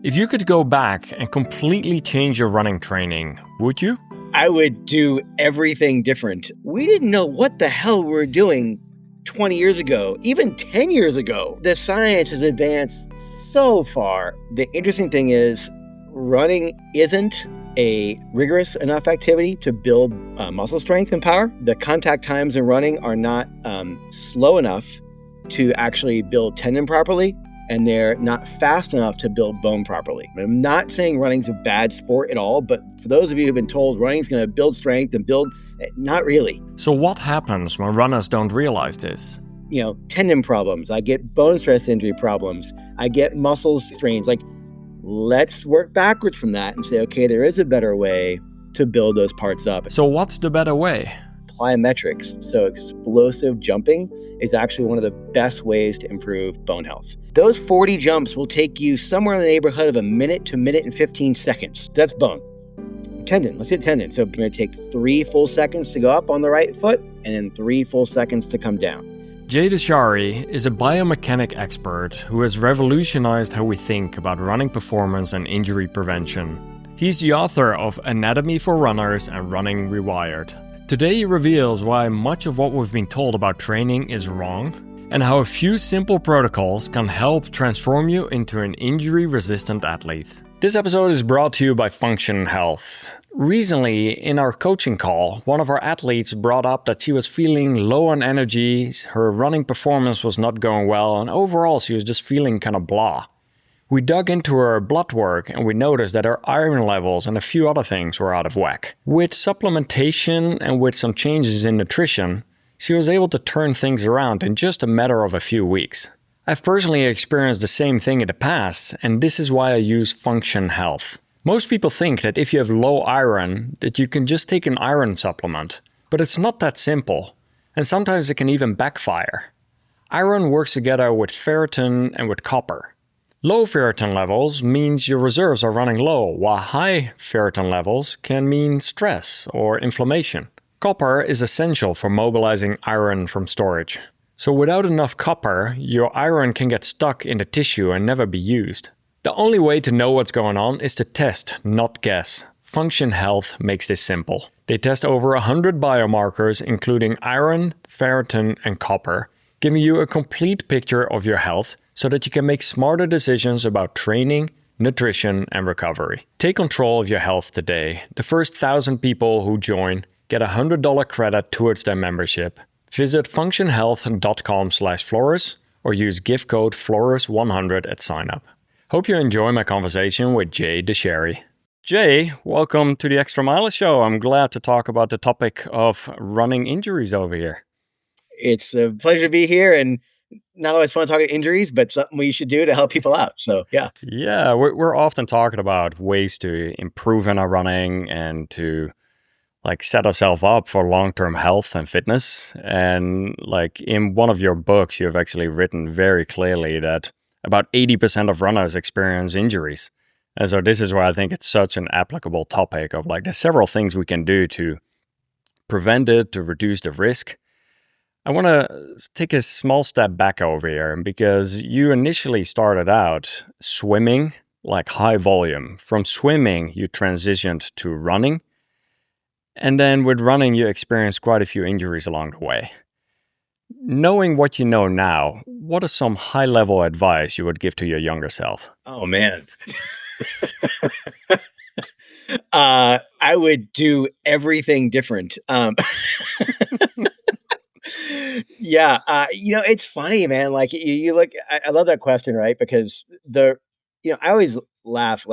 If you could go back and completely change your running training, would you? I would do everything different. We didn't know what the hell we were doing 20 years ago, even 10 years ago. The science has advanced so far. The interesting thing is, running isn't a rigorous enough activity to build muscle strength and power. The contact times in running are not slow enough to actually build tendon properly, and they're not fast enough to build bone properly. I'm not saying running's a bad sport at all, but for those of you who've been told running's going to build strength and build, not really. So what happens when runners don't realize this? Tendon problems. I get bone stress injury problems. I get muscle strains. Let's work backwards from that and say, okay, there is a better way to build those parts up. So what's the better way? Plyometrics. So explosive jumping is actually one of the best ways to improve bone health. Those 40 jumps will take you somewhere in the neighborhood of a minute to minute and 15 seconds. That's bone. Tendon. Let's hit tendon. So you're going to take 3 full seconds to go up on the right foot and then 3 full seconds to come down. Jay Dicharry is a biomechanic expert who has revolutionized how we think about running performance and injury prevention. He's the author of Anatomy for Runners and Running Rewired. Today he reveals why much of what we've been told about training is wrong, and how a few simple protocols can help transform you into an injury-resistant athlete. This episode is brought to you by Function Health. Recently, in our coaching call, one of our athletes brought up that she was feeling low on energy, her running performance was not going well, and overall she was just feeling kind of blah. We dug into her blood work and we noticed that her iron levels and a few other things were out of whack. With supplementation and with some changes in nutrition, she was able to turn things around in just a matter of a few weeks. I've personally experienced the same thing in the past, and this is why I use Function Health. Most people think that if you have low iron, that you can just take an iron supplement. But it's not that simple, and sometimes it can even backfire. Iron works together with ferritin and with copper. Low ferritin levels means your reserves are running low, while high ferritin levels can mean stress or inflammation. Copper is essential for mobilizing iron from storage. So without enough copper, your iron can get stuck in the tissue and never be used. The only way to know what's going on is to test, not guess. Function Health makes this simple. They test over 100 biomarkers, including iron, ferritin, and copper, giving you a complete picture of your health so that you can make smarter decisions about training, nutrition, and recovery. Take control of your health today. The first 1,000 people who join get a $100 credit towards their membership. Visit functionhealth.com/Floris or use gift code FLORIS100 at sign up. Hope you enjoy my conversation with Jay Dicharry. Jay, welcome to the Extra Mile Show. I'm glad to talk about the topic of running injuries over here. It's a pleasure to be here, and not always fun talking injuries, but something we should do to help people out. So, yeah. Yeah, we're often talking about ways to improve in our running and to set ourselves up for long-term health and fitness. And in one of your books, you have actually written very clearly that about 80% of runners experience injuries. And so this is why I think it's such an applicable topic of there's several things we can do to prevent it, to reduce the risk. I want to take a small step back over here because you initially started out swimming, high volume. From swimming, you transitioned to running. And then with running, you experienced quite a few injuries along the way. Knowing what you know now, what is some high-level advice you would give to your younger self? Oh, man. I would do everything different. Yeah. It's funny, man. You look, I love that question, right? Because I always laugh,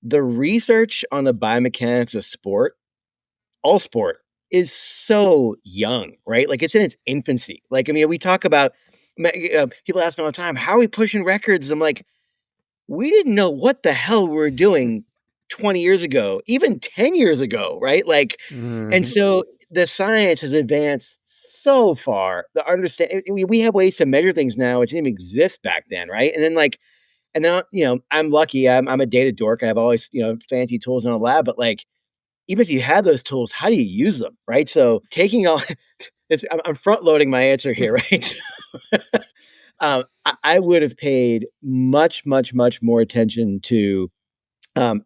the research on the biomechanics of sport, all sport, is so young, right? It's in its infancy. We talk about, people ask me all the time, how are we pushing records? I'm like, we didn't know what the hell we were doing 20 years ago, even 10 years ago, right? And so the science has advanced so far. We have ways to measure things now which didn't even exist back then, right? And then I'm lucky. I'm a data dork. I have always fancy tools in a lab, but even if you had those tools, how do you use them, right? So taking all, I'm front loading my answer here, right? I would have paid much, much, much more attention to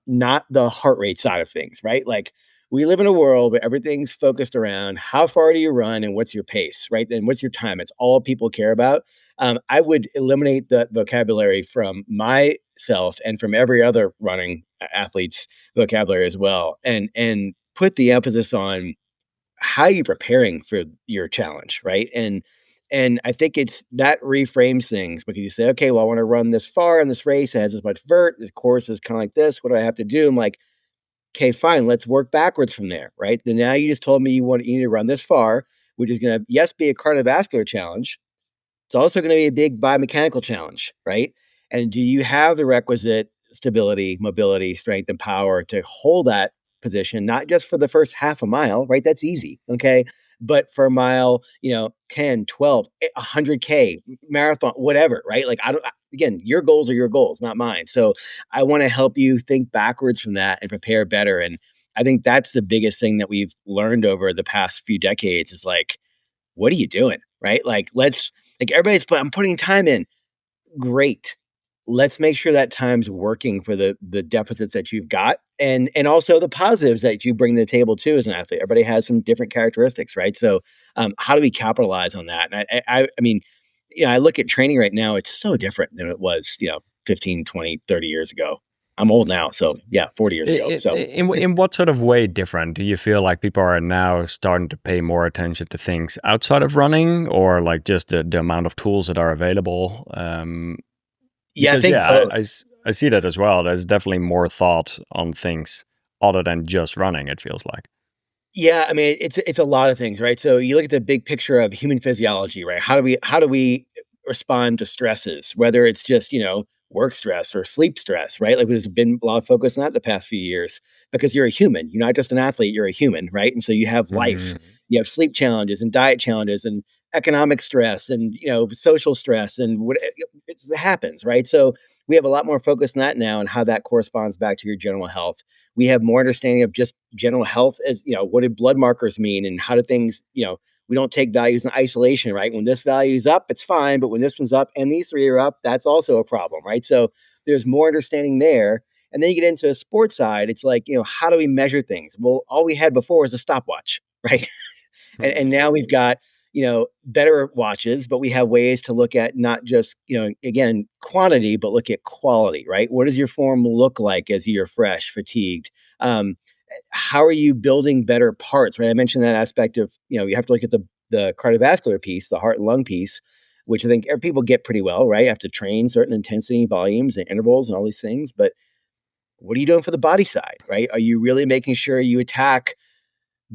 not the heart rate side of things, right? Like we live in a world where everything's focused around how far do you run and what's your pace, right? Then what's your time? It's all people care about. I would eliminate that vocabulary from myself and from every other running athlete's vocabulary as well, and put the emphasis on how are you preparing for your challenge, right? And I think it's that reframes things because you say, okay, well, I want to run this far in this race. It has as much vert. The course is kind of like this. What do I have to do? I'm like, okay, fine. Let's work backwards from there, right? Then now you just told me you need to run this far, which is going to yes be a cardiovascular challenge. It's also going to be a big biomechanical challenge, right? And do you have the requisite stability, mobility, strength, and power to hold that position, not just for the first half a mile, right? That's easy, okay? But for a mile, 10, 12, 100K, marathon, whatever, right? Like, again, your goals are your goals, not mine. So I want to help you think backwards from that and prepare better. And I think that's the biggest thing that we've learned over the past few decades is like, what are you doing? Right? Like, I'm putting time in. Great. Let's make sure that time's working for the deficits that you've got and also the positives that you bring to the table too as an athlete. Everybody has some different characteristics, right? So, how do we capitalize on that? And I mean, I look at training right now, it's so different than it was, 15, 20, 30 years ago. I'm old now, so yeah, 40 years ago. So In what sort of way different do you feel like people are now starting to pay more attention to things outside of running, or like just the amount of tools that are available? yeah, I Because think yeah, both. I see that as well. There's definitely more thought on things other than just running. It feels like. Yeah, I mean, it's a lot of things, right? So you look at the big picture of human physiology, right? How do we respond to stresses, whether it's just, work stress or sleep stress, right? Like there's been a lot of focus on that the past few years because you're a human. You're not just an athlete, you're a human, right? And so you have life. Mhm. You have sleep challenges and diet challenges and economic stress and, social stress and what it happens, right? So we have a lot more focus on that now and how that corresponds back to your general health. We have more understanding of just general health as, what do blood markers mean and how do things, we don't take values in isolation, right? When this value is up, it's fine, but when this one's up and these three are up, that's also a problem, right? So there's more understanding there. And then you get into a sports side, it's like, how do we measure things? Well, all we had before was a stopwatch, right? And now we've got, better watches, but we have ways to look at not just, again, quantity, but look at quality, right? What does your form look like as you're fresh, fatigued? Um, how are you building better parts, right? I mentioned that aspect of, you have to look at the cardiovascular piece, the heart and lung piece, which I think people get pretty well, right? You have to train certain intensity volumes and intervals and all these things. But what are you doing for the body side, right? Are you really making sure you attack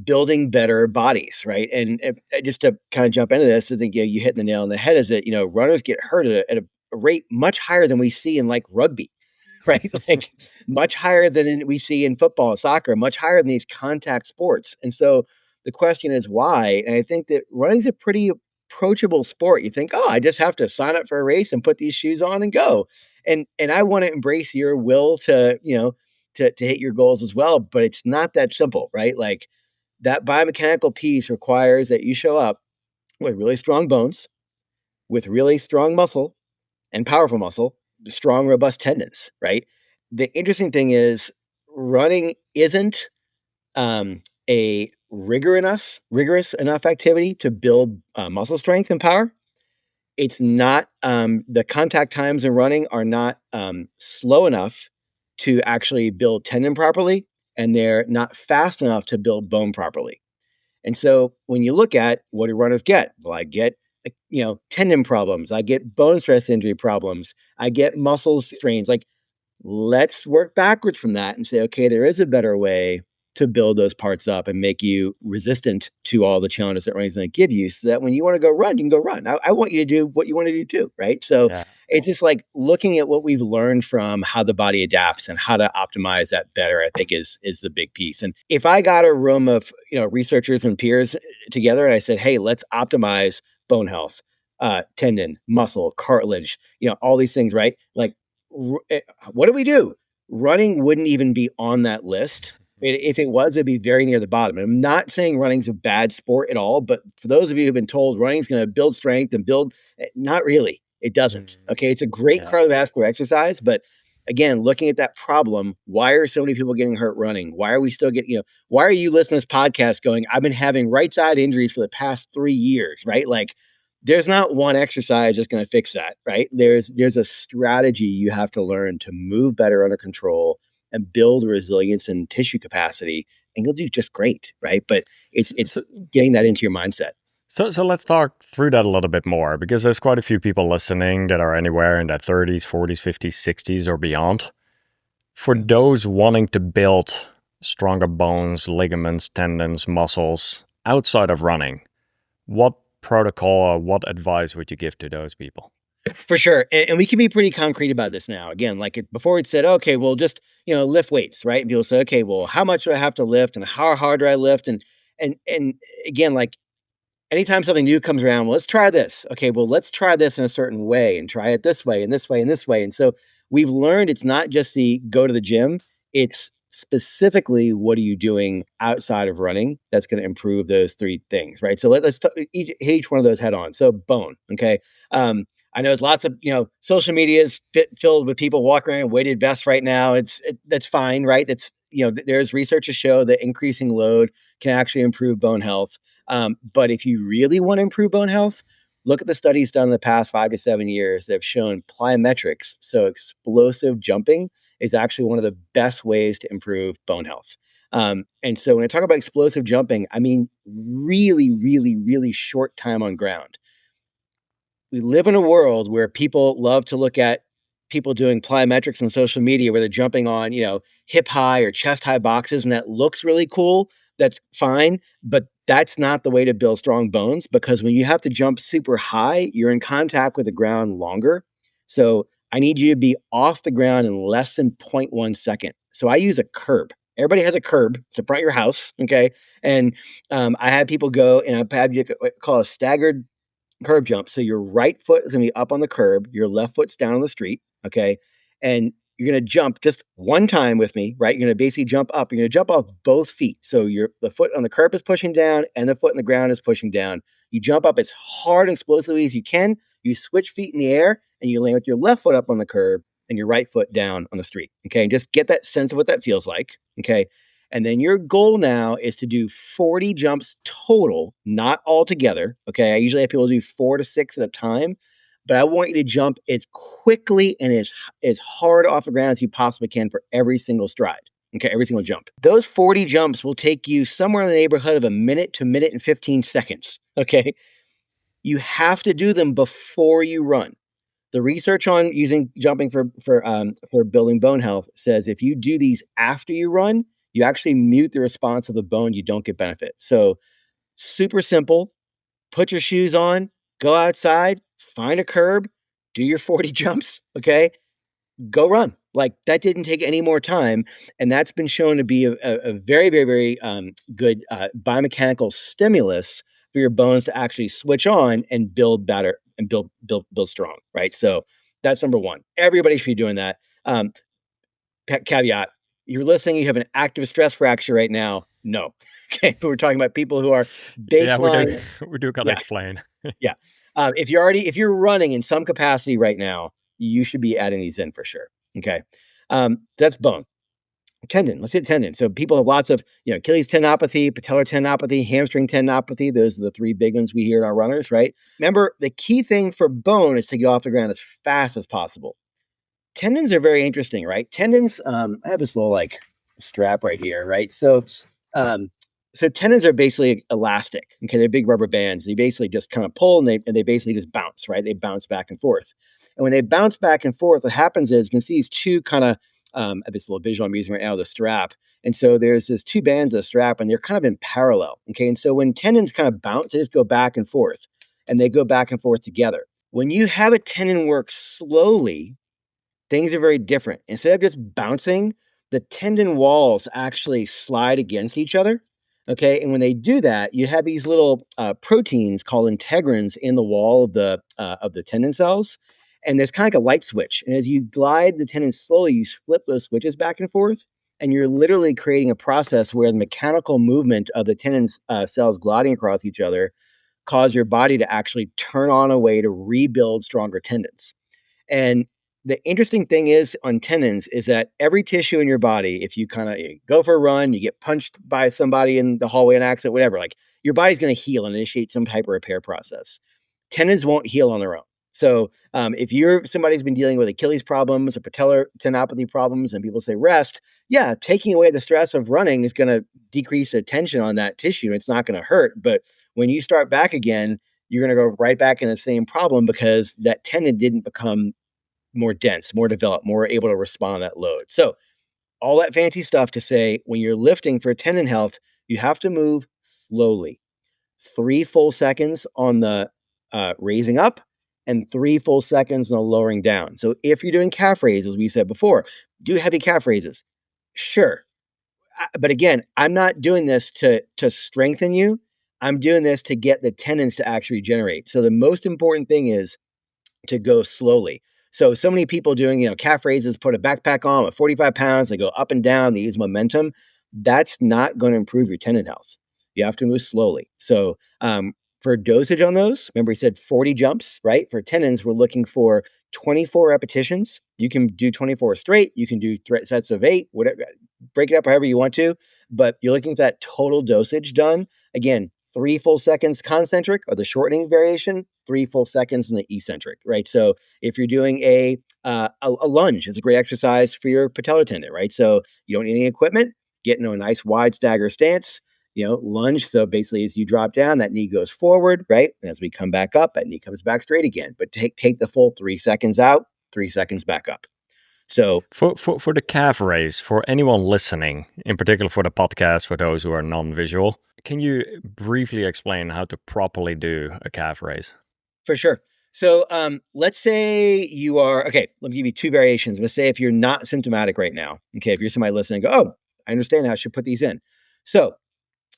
building better bodies, right? And just to kind of jump into this, I think you hit the nail on the head. Is that runners get hurt at a rate much higher than we see in like rugby, right? Like much higher than we see in football, soccer, much higher than these contact sports. And so the question is why? And I think that running's a pretty approachable sport. You think, oh, I just have to sign up for a race and put these shoes on and go. And I want to embrace your will to to hit your goals as well. But it's not that simple, right? Like that biomechanical piece requires that you show up with really strong bones, with really strong muscle and powerful muscle, strong, robust tendons, right? The interesting thing is running isn't a rigorous enough activity to build muscle strength and power. It's not the contact times in running are not slow enough to actually build tendon properly, and they're not fast enough to build bone properly. And so when you look at what do runners get? Well, I get tendon problems, I get bone stress injury problems, I get muscle strains. Like let's work backwards from that and say, okay, there is a better way to build those parts up and make you resistant to all the challenges that running's going to give you so that when you want to go run, you can go run. I want you to do what you want to do too, right? So Yeah. it's just like looking at what we've learned from how the body adapts and how to optimize that better, I think is the big piece. And if I got a room of, researchers and peers together and I said, hey, let's optimize bone health, tendon, muscle, cartilage, all these things, right? Like what do we do? Running wouldn't even be on that list. If it was, it'd be very near the bottom. And I'm not saying running's a bad sport at all, but for those of you who've been told running's going to build strength and build, not really. It doesn't. Okay. It's a great cardiovascular exercise, but again, looking at that problem, why are so many people getting hurt running? Why are we still getting, why are you listening to this podcast going, I've been having right side injuries for the past 3 years, right? Like there's not one exercise that's going to fix that, right? There's a strategy you have to learn to move better under control and build resilience and tissue capacity, and you'll do just great, right? But it's getting that into your mindset. So let's talk through that a little bit more, because there's quite a few people listening that are anywhere in their 30s, 40s, 50s, 60s, or beyond. For those wanting to build stronger bones, ligaments, tendons, muscles outside of running, what protocol or what advice would you give to those people? For sure. And we can be pretty concrete about this now. Again, like before it said, okay, well, just, lift weights, right? And people say, okay, well, how much do I have to lift and how hard do I lift? And again, like anytime something new comes around, well, let's try this. Okay, well, let's try this in a certain way and try it this way and this way and this way. And so we've learned it's not just the go to the gym, it's specifically what are you doing outside of running that's going to improve those 3 things, right? So let's hit each one of those head on. So bone, okay. I know there's lots of, social media is filled with people walking around in weighted vests right now. That's fine, right? That's, there's research to show that increasing load can actually improve bone health. But if you really want to improve bone health, look at the studies done in the past 5 to 7 years that have shown plyometrics, so explosive jumping, is actually one of the best ways to improve bone health. And so when I talk about explosive jumping, I mean really, really, really short time on ground. We live in a world where people love to look at people doing plyometrics on social media where they're jumping on, hip high or chest high boxes, and that looks really cool. That's fine, but that's not the way to build strong bones, because when you have to jump super high, you're in contact with the ground longer. So I need you to be off the ground in less than 0.1 second. So I use a curb. Everybody has a curb. It's in front of your house, okay? And I had people go, and I had you call a staggered curb jump. So your right foot is going to be up on the curb, your left foot's down on the street, okay? And you're going to jump just one time with me, right? You're going to basically jump up. You're going to jump off both feet. So the foot on the curb is pushing down and the foot on the ground is pushing down. You jump up as hard and explosively as you can. You switch feet in the air and you land with your left foot up on the curb and your right foot down on the street, okay? And just get that sense of what that feels like, okay? And then your goal now is to do 40 jumps total, not all together, okay? I usually have people do 4 to 6 at a time, but I want you to jump as quickly and as hard off the ground as you possibly can for every single stride, okay? Every single jump. Those 40 jumps will take you somewhere in the neighborhood of a minute to minute and 15 seconds, okay? You have to do them before you run. The research on using jumping for building bone health says if you do these after you run, you actually mute the response of the bone. You don't get benefit. So super simple. Put your shoes on, go outside, find a curb, do your 40 jumps, okay? Go run. Like that didn't take any more time. And that's been shown to be a very, very, very good biomechanical stimulus for your bones to actually switch on and build better and build strong, right? So that's number one. Everybody should be doing that. Caveat, you're listening, you have an active stress fracture right now. No. Okay. But we're talking about people who are baseline. Yeah, we do gotta explain. Yeah. If you're running in some capacity right now, you should be adding these in for sure. Okay. That's bone. Tendon. Let's hit tendon. So people have lots of, Achilles tendinopathy, patellar tendinopathy, hamstring tendinopathy. Those are the 3 big ones we hear in our runners, right? Remember, the key thing for bone is to get off the ground as fast as possible. Tendons are very interesting, right? Tendons, I have this little strap right here, right? So tendons are basically elastic. Okay, they're big rubber bands. They basically just kind of pull and they basically just bounce, right? They bounce back and forth. And when they bounce back and forth, what happens is you can see these 2 kind of this little visual I'm using right now, the strap. And so there's this 2 bands of the strap and they're kind of in parallel. Okay. And so when tendons kind of bounce, they just go back and forth and they go back and forth together. When you have a tendon work slowly, things are very different. Instead of just bouncing, the tendon walls actually slide against each other. Okay. And when they do that, you have these little proteins called integrins in the wall of the tendon cells. And there's kind of like a light switch. And as you glide the tendon slowly, you flip those switches back and forth. And you're literally creating a process where the mechanical movement of the tendon cells gliding across each other cause your body to actually turn on a way to rebuild stronger tendons. And the interesting thing is on tendons is that every tissue in your body, if you kind of go for a run, you get punched by somebody in the hallway, an accident, whatever, like your body's going to heal and initiate some type of repair process. Tendons won't heal on their own. So if you're somebody's been dealing with Achilles problems or patellar tendinopathy problems, and people say rest, yeah, taking away the stress of running is going to decrease the tension on that tissue. It's not going to hurt, but when you start back again, you're going to go right back in the same problem because that tendon didn't become more dense, more developed, more able to respond to that load. So all that fancy stuff to say when you're lifting for tendon health, you have to move slowly. 3 full seconds on the raising up and 3 full seconds on the lowering down. So if you're doing calf raises, we said before, do heavy calf raises. Sure. But again, I'm not doing this to strengthen you. I'm doing this to get the tendons to actually regenerate. So the most important thing is to go slowly. So many people doing, calf raises, put a backpack on with 45 pounds, they go up and down, they use momentum. That's not going to improve your tendon health. You have to move slowly. So for dosage on those, remember he said 40 jumps, right? For tendons, we're looking for 24 repetitions. You can do 24 straight. You can do sets of 8, whatever, break it up however you want to, but you're looking for that total dosage done. Again, 3 full seconds concentric or the shortening variation, 3 full seconds in the eccentric, right? So if you're doing a lunge, it's a great exercise for your patellar tendon, right? So you don't need any equipment, get into a nice wide stagger stance, lunge. So basically as you drop down, that knee goes forward, right? And as we come back up, that knee comes back straight again, but take the full 3 seconds out, 3 seconds back up. So for the calf raise, for anyone listening, in particular for the podcast, for those who are non-visual, can you briefly explain how to properly do a calf raise? For sure. So let's say you are, okay, let me give you 2 variations. Let's say if you're not symptomatic right now, okay, if you're somebody listening, go, oh, I understand how I should put these in. So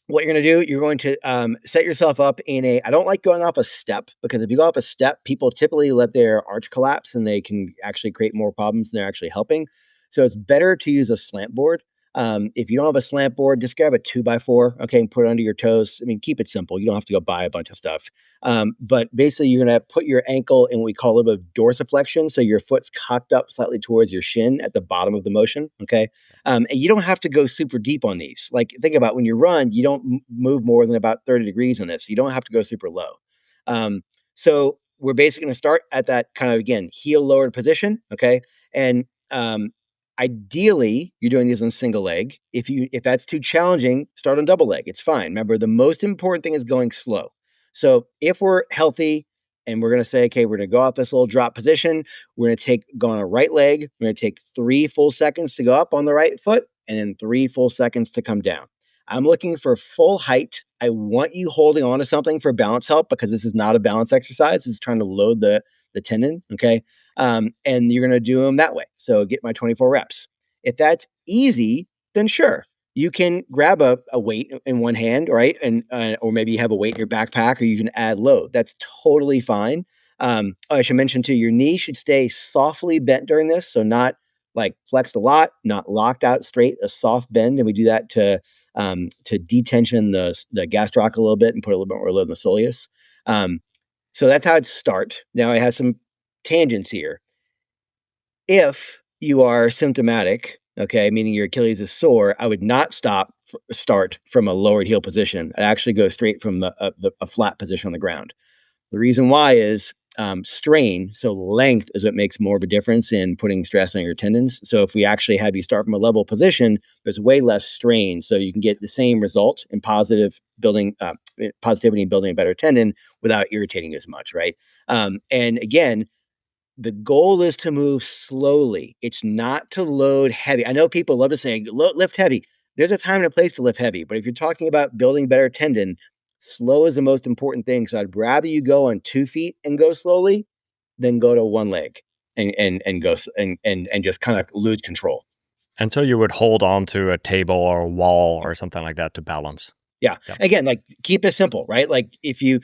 what you're going to do, you're going to set yourself up in I don't like going off a step, because if you go off a step, people typically let their arch collapse and they can actually create more problems than they're actually helping. So it's better to use a slant board. If you don't have a slant board, just grab a 2x4, okay, and put it under your toes. I mean, keep it simple. You don't have to go buy a bunch of stuff. But basically, you're going to put your ankle in what we call a little bit of dorsiflexion. So your foot's cocked up slightly towards your shin at the bottom of the motion, okay? And you don't have to go super deep on these. Like, think about when you run, you don't move more than about 30 degrees on this. You don't have to go super low. So we're basically going to start at that kind of, again, heel lowered position, okay? And ideally, you're doing these on single leg. If that's too challenging, start on double leg. It's fine. Remember, the most important thing is going slow. So if we're healthy and we're going to say, okay, we're going to go off this little drop position, we're going to go on a right leg. We're going to take 3 full seconds to go up on the right foot and then 3 full seconds to come down. I'm looking for full height. I want you holding on to something for balance help, because this is not a balance exercise. It's trying to load the tendon, okay? And you're going to do them that way. So get my 24 reps. If that's easy, then sure, you can grab a weight in one hand, right? And or maybe you have a weight in your backpack, or you can add load. That's totally fine. I should mention too, your knee should stay softly bent during this. So not like flexed a lot, not locked out straight, a soft bend. And we do that to detension the gastroc a little bit and put a little bit more load in the soleus. So that's how it starts. Now I have some tangents here. If you are symptomatic, okay, meaning your Achilles is sore, I would not start from a lowered heel position. I'd actually go straight from a flat position on the ground. The reason why is strain. So length is what makes more of a difference in putting stress on your tendons. So if we actually have you start from a level position, there's way less strain. So you can get the same result in positivity and building a better tendon without irritating as much, right? And again, the goal is to move slowly. It's not to load heavy. I know people love to say, lift heavy. There's a time and a place to lift heavy. But if you're talking about building better tendon, slow is the most important thing. So I'd rather you go on 2 feet and go slowly than go to one leg and go and just kind of lose control. And so you would hold on to a table or a wall or something like that to balance. Yeah. Again, like keep it simple, right? Like if you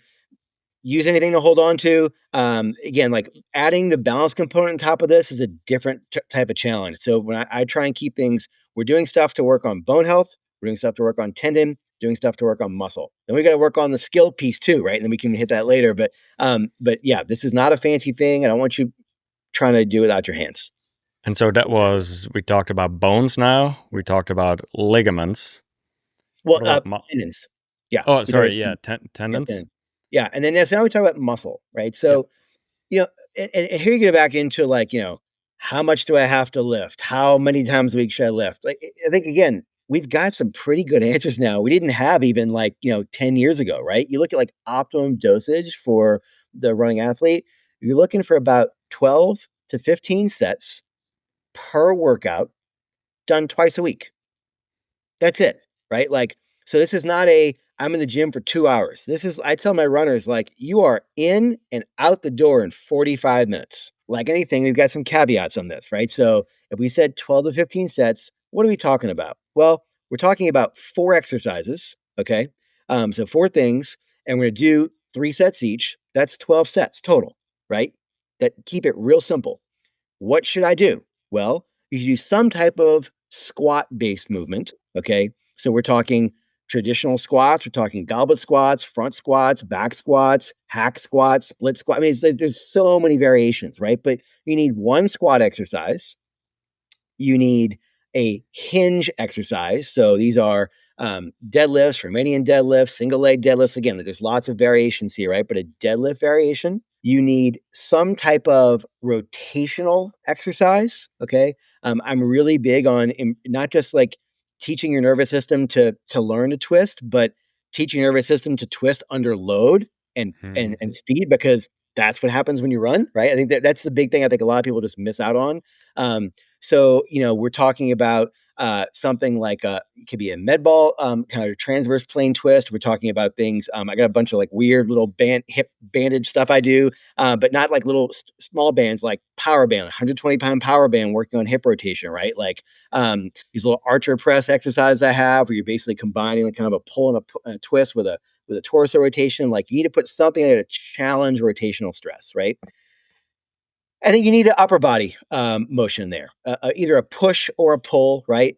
use anything to hold on to, again, like adding the balance component on top of this is a different type of challenge. So when I try and keep things, we're doing stuff to work on bone health, we're doing stuff to work on tendon, doing stuff to work on muscle. Then we got to work on the skill piece too, right? And then we can hit that later. But yeah, this is not a fancy thing. I don't want you trying to do it without your hands. And so that was, we talked about bones now. We talked about ligaments. Well, What about tendons. Yeah. Oh, sorry. Yeah. Tendons. Yeah. And then now we talk about muscle, right? Yep. So, and here you get back into like, how much do I have to lift? How many times a week should I lift? Like, I think again, we've got some pretty good answers now. We didn't have even like, 10 years ago, right? You look at like optimum dosage for the running athlete, you're looking for about 12 to 15 sets per workout done twice a week. That's it, right? Like, so this is not I'm in the gym for 2 hours. This is I tell my runners, like, you are in and out the door in 45 minutes. Like anything, we've got some caveats on this, right? So if we said 12 to 15 sets, what are we talking about? Well, we're talking about 4 exercises, okay? So 4 things, and we're gonna do 3 sets each. That's 12 sets total, right? That keep it real simple. What should I do? Well, you should do some type of squat-based movement, okay? So we're talking traditional squats, we're talking goblet squats, front squats, back squats, hack squats, split squat. I mean, there's so many variations, right? But you need one squat exercise. You need a hinge exercise. So these are deadlifts, Romanian deadlifts, single leg deadlifts. Again, there's lots of variations here, right? But a deadlift variation, you need some type of rotational exercise. Okay. I'm really big on not just like teaching your nervous system to learn to twist, but teaching your nervous system to twist under load and speed, because that's what happens when you run, right? I think that's the big thing I think a lot of people just miss out on. So, we're talking about something like it could be a med ball kind of transverse plane twist. We're talking about things. I got a bunch of like weird little hip bandage stuff I do, but not like little small bands, like power band, 120-pound power band working on hip rotation, right? Like these little archer press exercises I have, where you're basically combining like kind of a pull and a twist with a torso rotation. Like you need to put something there to challenge rotational stress, right? I think you need an upper body motion there, either a push or a pull, right?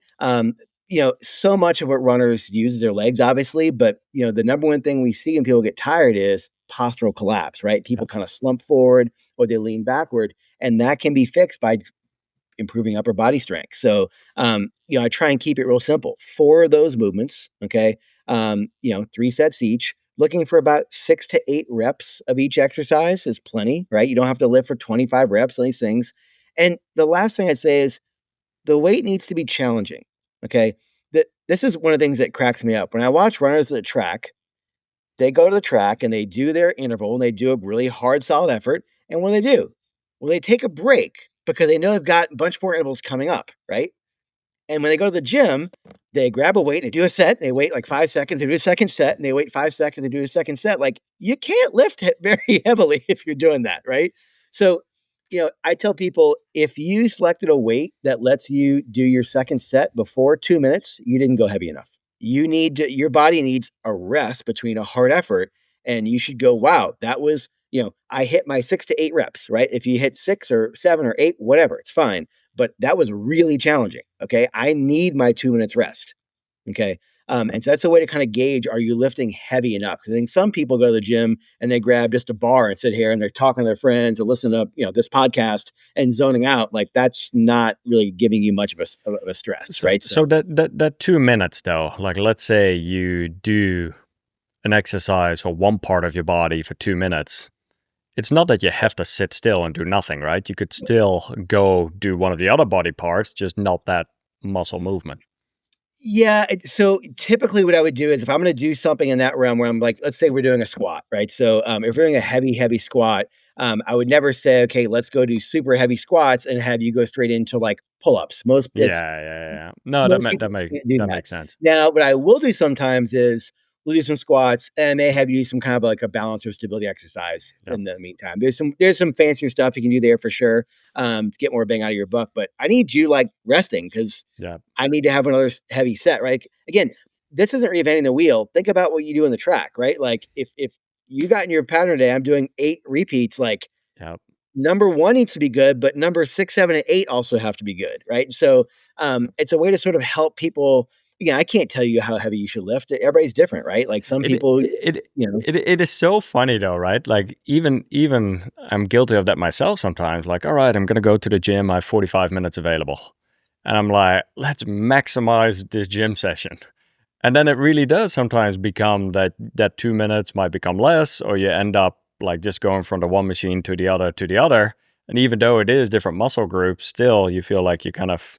So much of what runners use is their legs, obviously, but the number one thing we see when people get tired is postural collapse, right? People kind of slump forward or they lean backward, and that can be fixed by improving upper body strength. So, I try and keep it real simple. 4 of those movements, okay, 3 sets each. Looking for about 6 to 8 reps of each exercise is plenty, right? You don't have to lift for 25 reps on these things. And the last thing I'd say is the weight needs to be challenging, okay? This is one of the things that cracks me up. When I watch runners at the track, they go to the track and they do their interval and they do a really hard, solid effort. And what do? Well, they take a break because they know they've got a bunch more intervals coming up, right? And when they go to the gym, they grab a weight, they do a set, they wait like 5 seconds, they do a second set, and they wait 5 seconds, they do a second set. Like, you can't lift it very heavily if you're doing that, right? So, I tell people, if you selected a weight that lets you do your second set before 2 minutes, you didn't go heavy enough. Your body needs a rest between a hard effort, and you should go, wow, that was, I hit my 6 to 8 reps, right? If you hit 6 or 7 or 8, whatever, it's fine. But that was really challenging. Okay. I need my 2 minutes rest. Okay. And so that's a way to kind of gauge, are you lifting heavy enough? Because I think some people go to the gym and they grab just a bar and sit here and they're talking to their friends or listening to, this podcast and zoning out. Like, that's not really giving you much of a stress, right? So that 2 minutes though, like let's say you do an exercise for one part of your body for 2 minutes. It's not that you have to sit still and do nothing, right? You could still go do one of the other body parts, just not that muscle movement. Yeah. So typically what I would do is, if I'm going to do something in that realm where I'm like, let's say we're doing a squat, right? So if we're doing a heavy squat, I would never say, okay, let's go do super heavy squats and have you go straight into like pull-ups. No, that makes sense. Now, what I will do sometimes is we'll do some squats and may have you do some kind of like a balance or stability exercise in the meantime. There's some fancier stuff you can do there for sure, to get more bang out of your buck. But I need you like resting, because I need to have another heavy set, right? Again, this isn't reinventing the wheel. Think about what you do in the track, right? Like if you got in your pattern today, I'm doing 8 repeats, like number 1 needs to be good, but number 6, 7, and 8 also have to be good, right? So it's a way to sort of help people again, I can't tell you how heavy you should lift. Everybody's different, right? Like some It people, it you know, it is so funny though, right? Like even I'm guilty of that myself sometimes. Like, all right, I'm gonna go to the gym. I have 45 minutes available, and I'm like, let's maximize this gym session. And then it really does sometimes become that 2 minutes might become less, or you end up like just going from the one machine to the other to the other. And even though it is different muscle groups, still you feel like you kind of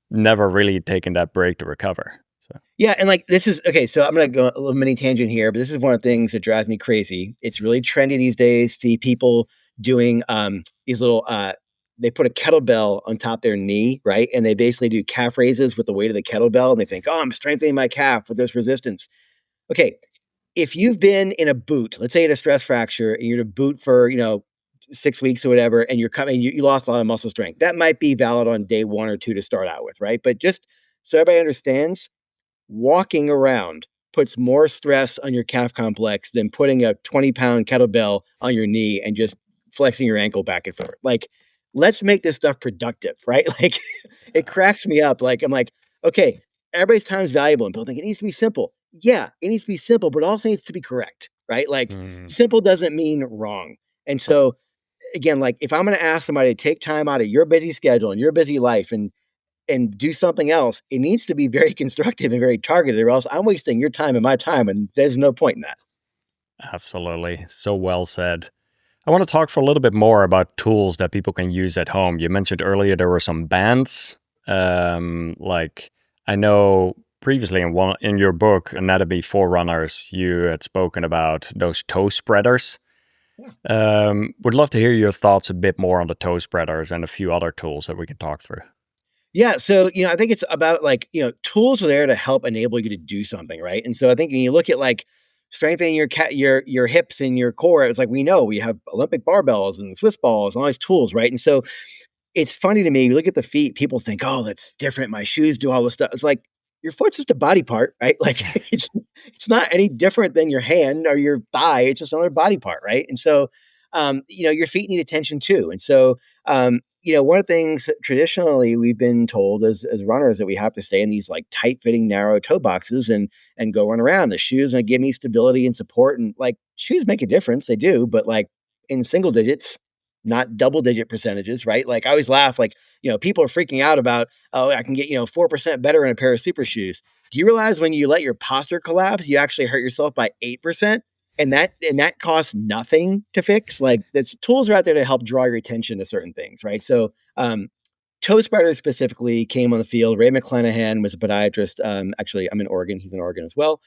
never really taken that break to recover. So yeah, and like this is okay. So I'm gonna go a little mini tangent here, but this is one of the things that drives me crazy. It's really trendy these days. See people doing these little they put a kettlebell on top of their knee, right? And they basically do calf raises with the weight of the kettlebell, and they think, oh, I'm strengthening my calf with this resistance. Okay, if you've been in a boot, let's say you had a stress fracture and you're in a boot for, 6 weeks or whatever, and you're coming, you lost a lot of muscle strength. That might be valid on day 1 or 2 to start out with, right? But just so everybody understands, walking around puts more stress on your calf complex than putting a 20-pound kettlebell on your knee and just flexing your ankle back and forth. Like, let's make this stuff productive, right? Like, it cracks me up. Like, I'm like, okay, everybody's time is valuable, and people think it needs to be simple. Yeah, it needs to be simple, but it also needs to be correct, right? Like, mm, simple doesn't mean wrong. And so, again, like if I'm going to ask somebody to take time out of your busy schedule and your busy life and do something else, it needs to be very constructive and very targeted, or else I'm wasting your time and my time, and there's no point in that. absolutely, so well said. I want to talk for a little bit more about tools that people can use at home. You mentioned earlier there were some bands. Like I know previously in your book Anatomy for Runners, you had spoken about those toe spreaders. Yeah. Would love to hear your thoughts a bit more on the toe spreaders and a few other tools that we can talk through. Yeah, so, I think it's about like, tools are there to help enable you to do something, right? And so I think when you look at like strengthening your hips and your core, it's like we know we have Olympic barbells and Swiss balls and all these tools, right? And so it's funny to me, you look at the feet, people think, "Oh, that's different. My shoes do all this stuff." It's like, your foot's just a body part, right? Like, it's not any different than your hand or your thigh, it's just another body part, right? And so, your feet need attention too. And so, one of the things that traditionally we've been told as runners that we have to stay in these, like, tight-fitting, narrow toe boxes and go run around. The shoes gonna give me stability and support, and, like, shoes make a difference, they do, but, like, in single digits, not double digit percentages, right? Like I always laugh, like, people are freaking out about, oh, I can get, 4% better in a pair of super shoes. Do you realize when you let your posture collapse, you actually hurt yourself by 8%? And that costs nothing to fix. Like the tools are out there to help draw your attention to certain things, right? So toe spreaders specifically came on the field. Ray McClanahan was a podiatrist. Actually, I'm in Oregon. He's in Oregon as well.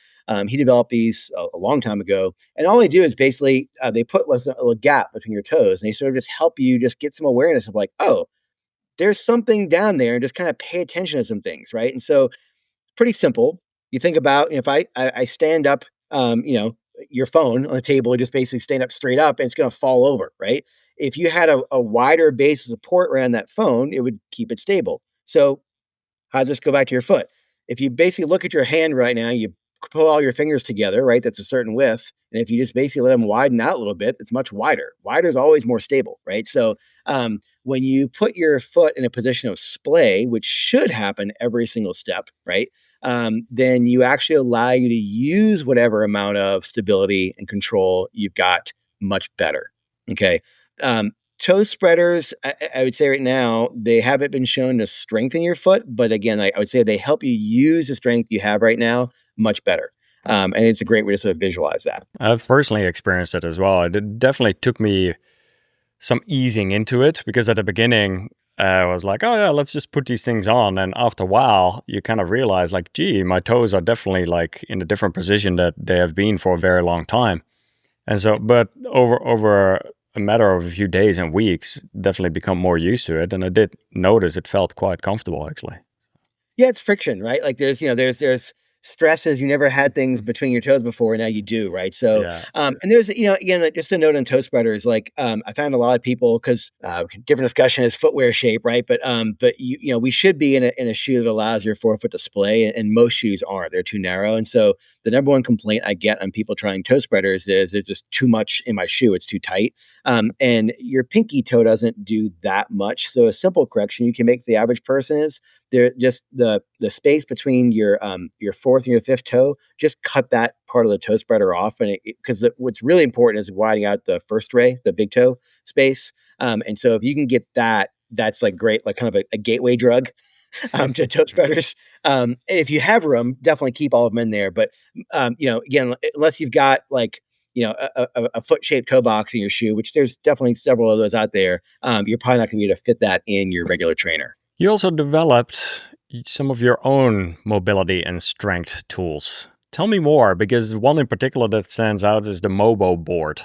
He developed these a long time ago. And all they do is basically they put a little gap between your toes, and they sort of just help you just get some awareness of like, oh, there's something down there, and just kind of pay attention to some things, right? And so pretty simple. You think about if I stand up, your phone on a table, just basically stand up straight up, and it's going to fall over, right? If you had a wider base of support around that phone, it would keep it stable. So how does this go back to your foot? If you basically look at your hand right now, you pull all your fingers together, right? That's a certain width. And if you just basically let them widen out a little bit, it's much wider. Wider is always more stable, right? So when you put your foot in a position of splay, which should happen every single step, right? Then you actually allow you to use whatever amount of stability and control you've got much better. Okay. Um, Toe spreaders, I would say right now, they haven't been shown to strengthen your foot, but again, I would say they help you use the strength you have right now much better. And it's a great way to sort of visualize that. I've personally experienced it as well. It definitely took me some easing into it because at the beginning I was like, oh yeah, let's just put these things on. And after a while, you kind of realize like, gee, my toes are definitely like in a different position that they have been for a very long time. And so, but over a matter of a few days and weeks, definitely become more used to it. And I did notice it felt quite comfortable actually. Yeah, it's friction, right? Like there's stresses. You never had things between your toes before, and now you do, right? So, Yeah. and there's, again, like, just a note on toe spreaders. Like, I found a lot of people because different discussion is footwear shape, right? But we should be in a shoe that allows your forefoot to splay, and most shoes aren't. They're too narrow, and so the number one complaint I get on people trying toe spreaders is there's just too much in my shoe. It's too tight, and your pinky toe doesn't do that much. So a simple correction you can make for the average person is there just the space between your fourth and your fifth toe, just cut that part of the toe spreader off, and because what's really important is widening out the first ray, the big toe space. And so if you can get that, that's like great, like kind of a gateway drug to toe spreaders. If you have room, definitely keep all of them in there. But again, unless you've got like a foot shaped toe box in your shoe, which there's definitely several of those out there, you're probably not going to be able to fit that in your regular trainer. You also developed some of your own mobility and strength tools. Tell me more, because one in particular that stands out is the Mobo board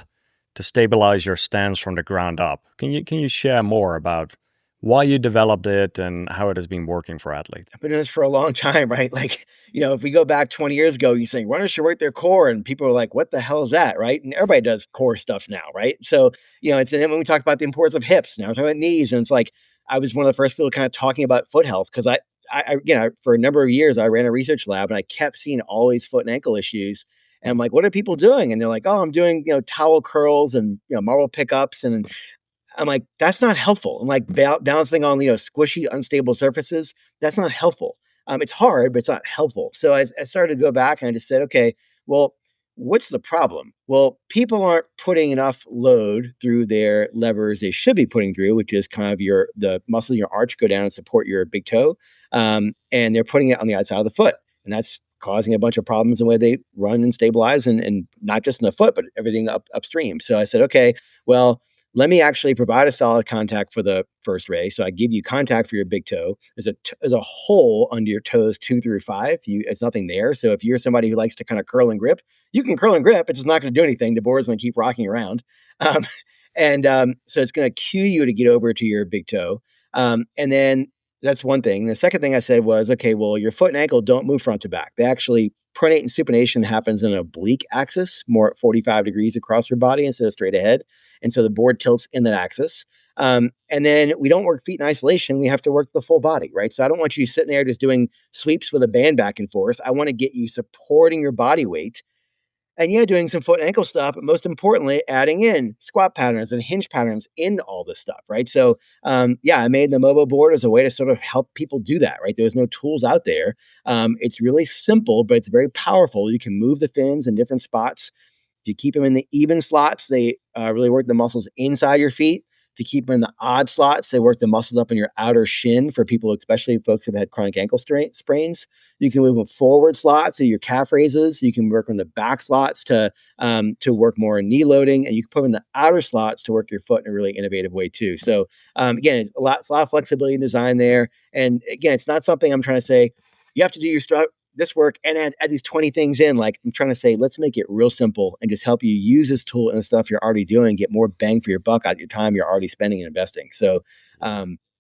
to stabilize your stance from the ground up. Can you share more about why you developed it and how it has been working for athletes? I've been doing this for a long time, right? Like, if we go back 20 years ago, you think runners should work their core, and people are like, what the hell is that, right? And everybody does core stuff now, right? So, it's and then when we talk about the importance of hips, now we're talking about knees, and it's like I was one of the first people kind of talking about foot health because for a number of years I ran a research lab and I kept seeing all these foot and ankle issues. And I'm like, what are people doing? And they're like, oh, I'm doing towel curls and marble pickups, and I'm like, that's not helpful. I'm like balancing on squishy, unstable surfaces. That's not helpful. It's hard, but it's not helpful. So I started to go back and I just said, okay, well, what's the problem? Well, people aren't putting enough load through their levers they should be putting through, which is kind of the muscles in your arch go down and support your big toe, and they're putting it on the outside of the foot, and that's causing a bunch of problems in the way they run and stabilize, and not just in the foot, but everything upstream. So I said, okay, well, let me actually provide a solid contact for the first ray. So I give you contact for your big toe. There's a hole under your toes 2 through 5. It's nothing there. So if you're somebody who likes to kind of curl and grip, you can curl and grip. It's just not going to do anything. The board's going to keep rocking around. So it's going to cue you to get over to your big toe. And then that's one thing. The second thing I said was, okay, well, your foot and ankle don't move front to back. They actually pronate and supination happens in an oblique axis, more at 45 degrees across your body instead of straight ahead. And so the board tilts in that axis. And then we don't work feet in isolation. We have to work the full body, right? So I don't want you sitting there just doing sweeps with a band back and forth. I want to get you supporting your body weight and doing some foot and ankle stuff, but most importantly, adding in squat patterns and hinge patterns in all this stuff, right? So, I made the Mobo board as a way to sort of help people do that, right? There's no tools out there. It's really simple, but it's very powerful. You can move the fins in different spots. If you keep them in the even slots, they really work the muscles inside your feet. If you keep them in the odd slots, they work the muscles up in your outer shin for people, especially folks who've had chronic ankle sprains. You can move them forward slots to your calf raises. You can work on the back slots to work more knee loading, and you can put them in the outer slots to work your foot in a really innovative way too. So again, it's a lot of flexibility in design there. And again, it's not something I'm trying to say you have to do this work and add these 20 things in. Like, I'm trying to say, let's make it real simple and just help you use this tool and the stuff you're already doing, get more bang for your buck out of your time you're already spending and investing. So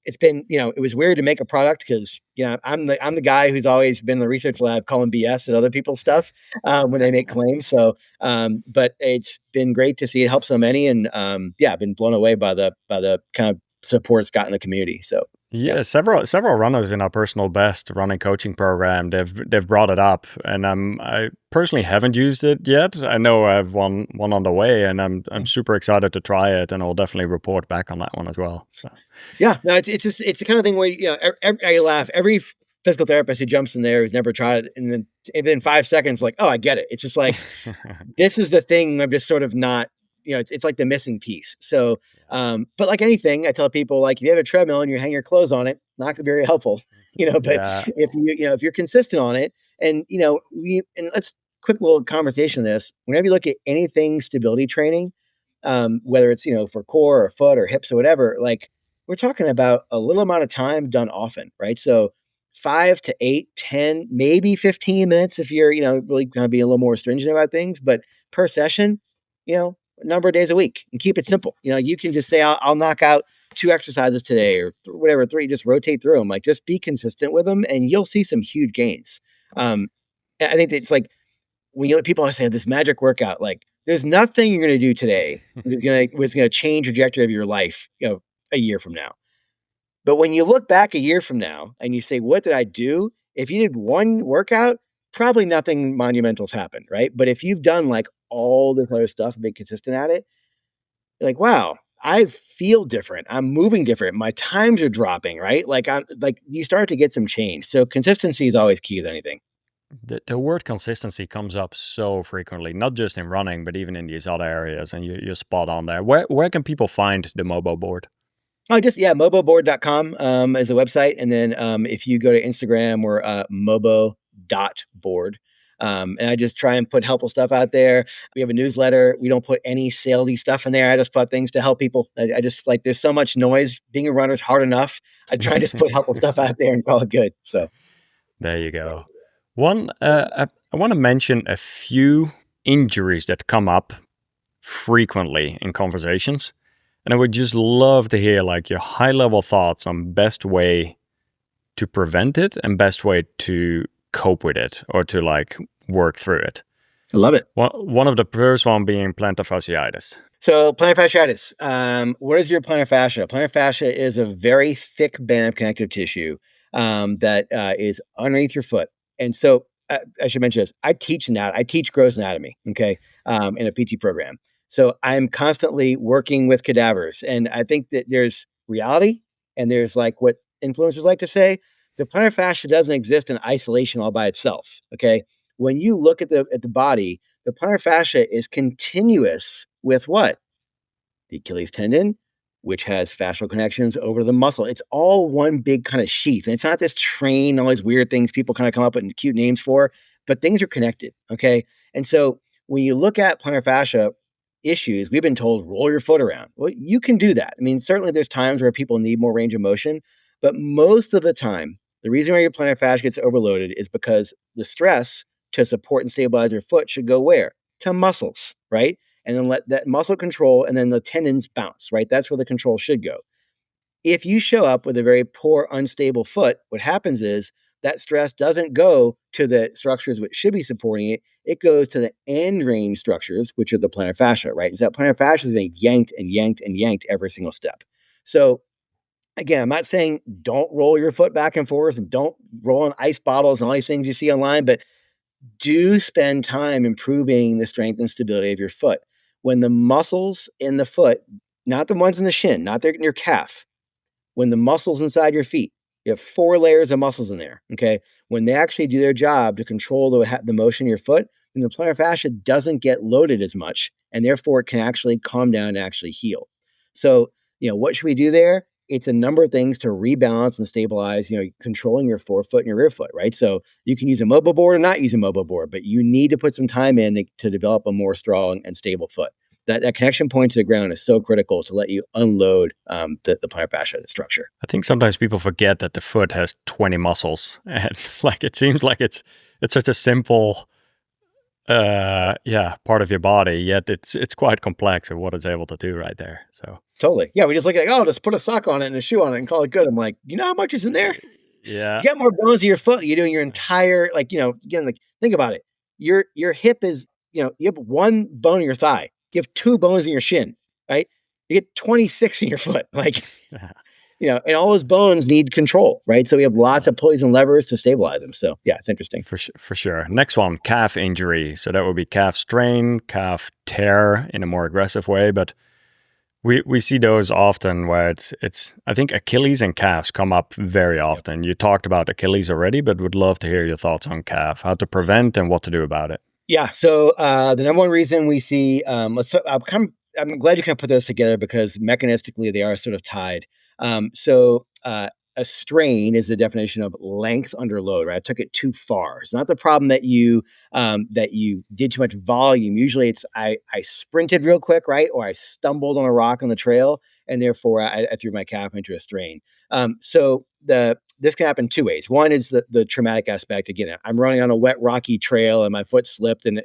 it's been, it was weird to make a product because, I'm the guy who's always been in the research lab calling BS at other people's stuff when they make claims. So, but it's been great to see it help so many. And I've been blown away by the kind of support it's got in the community. So. Yeah, several runners in our personal best running coaching program, they've brought it up, and I personally haven't used it yet. I know I have one on the way, and I'm super excited to try it, and I'll definitely report back on that one as well. So no, it's the kind of thing where I laugh. Every physical therapist who jumps in there who's never tried it, and then within 5 seconds, like, oh, I get it. It's just like this is the thing. I'm just sort of not. It's like the missing piece. So, but like anything, I tell people, like, if you have a treadmill and you hang your clothes on it, not going to be very helpful, but if you're consistent on it and, let's quick little conversation on this. Whenever you look at anything stability training, whether it's, for core or foot or hips or whatever, like we're talking about a little amount of time done often, right? So 5 to 8, 10, maybe 15 minutes if you're, really going to be a little more stringent about things, but per session, a number of days a week, and keep it simple. You can just say, I'll knock out 2 exercises today or whatever, 3, just rotate through them. Like, just be consistent with them and you'll see some huge gains. I think that it's like when people say this magic workout, like there's nothing you're going to do today that's going to change the trajectory of your life, a year from now. But when you look back a year from now and you say, what did I do? If you did one workout, probably nothing monumental's happened, right? But if you've done like all this other stuff and been consistent at it, you're like, wow, I feel different. I'm moving different. My times are dropping, right? Like you start to get some change. So consistency is always key with anything. The word consistency comes up so frequently, not just in running, but even in these other areas. And you're spot on there. Where can people find the Mobo board? Oh, just yeah, moboboard.com is the website. And then if you go to Instagram, we're mobo.board. And I just try and put helpful stuff out there. We have a newsletter. We don't put any salesy stuff in there. I just put things to help people. I just like there's so much noise. Being a runner is hard enough. I try and just put helpful stuff out there and call it good. So There you go. One, I want to mention a few injuries that come up frequently in conversations. And I would just love to hear like your high level thoughts on best way to prevent it and best way to cope with it or to like work through it. I love it. One of the first one being plantar fasciitis. So plantar fasciitis. What is your plantar fascia? Plantar fascia is a very thick band of connective tissue that is underneath your foot. And so I should mention this. I teach gross anatomy, okay, in a PT program. So I'm constantly working with cadavers. And I think that there's reality and there's like what influencers like to say. The plantar fascia doesn't exist in isolation all by itself, okay? When you look at the body, the plantar fascia is continuous with what? The Achilles tendon, which has fascial connections over the muscle. It's all one big kind of sheath. And it's not this train, all these weird things people kind of come up with cute names for, but things are connected. Okay. And so when you look at plantar fascia issues, we've been told roll your foot around. Well, you can do that. I mean, certainly there's times where people need more range of motion, but most of the time, the reason why your plantar fascia gets overloaded is because the stress to support and stabilize your foot should go where? To muscles, right? And then let that muscle control and then the tendons bounce, right? That's where the control should go. If you show up with a very poor, unstable foot, what happens is that stress doesn't go to the structures which should be supporting it. It goes to the end range structures, which are the plantar fascia, right? And so that plantar fascia is being yanked and yanked and yanked every single step. So again, I'm not saying don't roll your foot back and forth and don't roll on ice bottles and all these things you see online, but do spend time improving the strength and stability of your foot. When the muscles in the foot, not the ones in the shin, not in your calf, when the muscles inside your feet, you have 4 layers of muscles in there, okay? When they actually do their job to control the motion of your foot, then the plantar fascia doesn't get loaded as much, and therefore it can actually calm down and actually heal. So, what should we do there? It's a number of things to rebalance and stabilize, controlling your forefoot and your rear foot, right? So you can use a mobile board or not use a mobile board, but you need to put some time in to develop a more strong and stable foot. That connection point to the ground is so critical to let you unload the plantar fascia, the structure. I think sometimes people forget that the foot has 20 muscles, and like it seems like it's such a simple, part of your body. Yet it's quite complex of what it's able to do right there. So totally, yeah. We just look like, oh, just put a sock on it and a shoe on it and call it good. I'm like, you know how much is in there? yeah, You get more bones in your foot. You're doing your entire again, like think about it. Your hip is you have 1 bone in your thigh. You have 2 bones in your shin, right? You get 26 in your foot. Like, and all those bones need control, right? So we have lots of pulleys and levers to stabilize them. So yeah, it's interesting. For sure. Next one, calf injury. So that would be calf strain, calf tear in a more aggressive way. But we see those often where it's I think Achilles and calves come up very often. You talked about Achilles already, but would love to hear your thoughts on calf, how to prevent and what to do about it. Yeah. So the number one reason we see, I'm glad you kind of put those together because mechanistically they are sort of tied. A strain is the definition of length under load, right? I took it too far. It's not the problem that you did too much volume. Usually it's I sprinted real quick, right? Or I stumbled on a rock on the trail and therefore I threw my calf into a strain. This can happen 2 ways. One is the traumatic aspect. Again, I'm running on a wet, rocky trail and my foot slipped and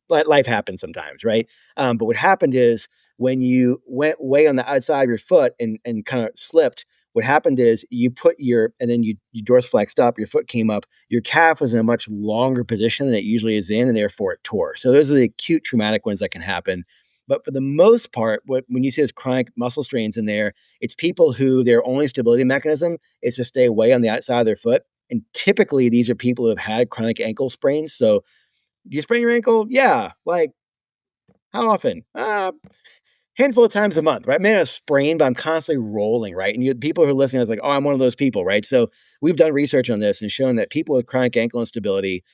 life happens sometimes, right? But what happened is when you went way on the outside of your foot and kind of slipped, what happened is you dorsiflexed up, your foot came up, your calf was in a much longer position than it usually is in, and therefore it tore. So those are the acute traumatic ones that can happen. But for the most part, when you see those chronic muscle strains in there, it's people who their only stability mechanism is to stay away on the outside of their foot. And typically these are people who have had chronic ankle sprains. So do you sprain your ankle? Yeah. Like how often? handful of times a month, right? Maybe not a sprain, but I'm constantly rolling, right? And people who are listening, I was like, oh, I'm one of those people, right? So we've done research on this and shown that people with chronic ankle instability,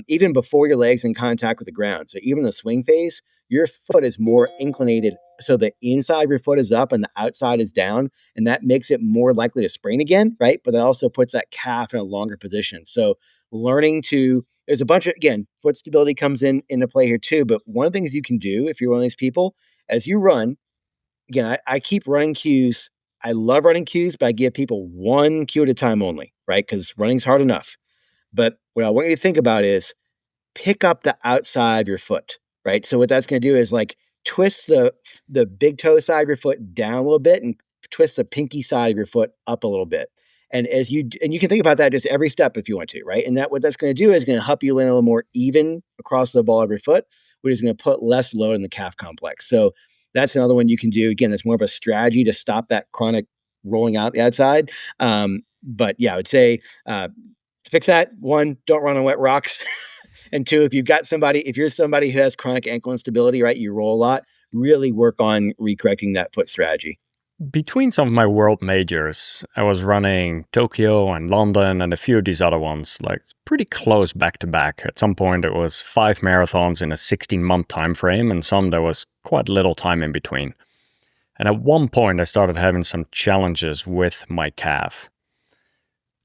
even before your legs in contact with the ground, so even the swing phase, your foot is more inclinated. So the inside of your foot is up and the outside is down, and that makes it more likely to sprain again, right? But that also puts that calf in a longer position. So learning to there's a bunch of, again, foot stability comes into play here too. But one of the things you can do if you're one of these people, as you run, again, I keep running cues. I love running cues, but I give people one cue at a time only, right? Because running's hard enough. But what I want you to think about is pick up the outside of your foot, right? So what that's going to do is like twist the big toe side of your foot down a little bit and twist the pinky side of your foot up a little bit. And you can think about that just every step if you want to, right? And that what that's going to do is going to help you land a little more even across the ball of your foot, which is going to put less load in the calf complex. So that's another one you can do. Again, it's more of a strategy to stop that chronic rolling out the outside. But yeah, I would say to fix that, one, don't run on wet rocks. And two, if you're somebody who has chronic ankle instability, right, you roll a lot, really work on recorrecting that foot strategy. Between some of my world majors, I was running Tokyo and London and a few of these other ones, like pretty close back to back. At some point, it was 5 marathons in a 16-month time frame, and some there was quite little time in between. And at one point, I started having some challenges with my calf.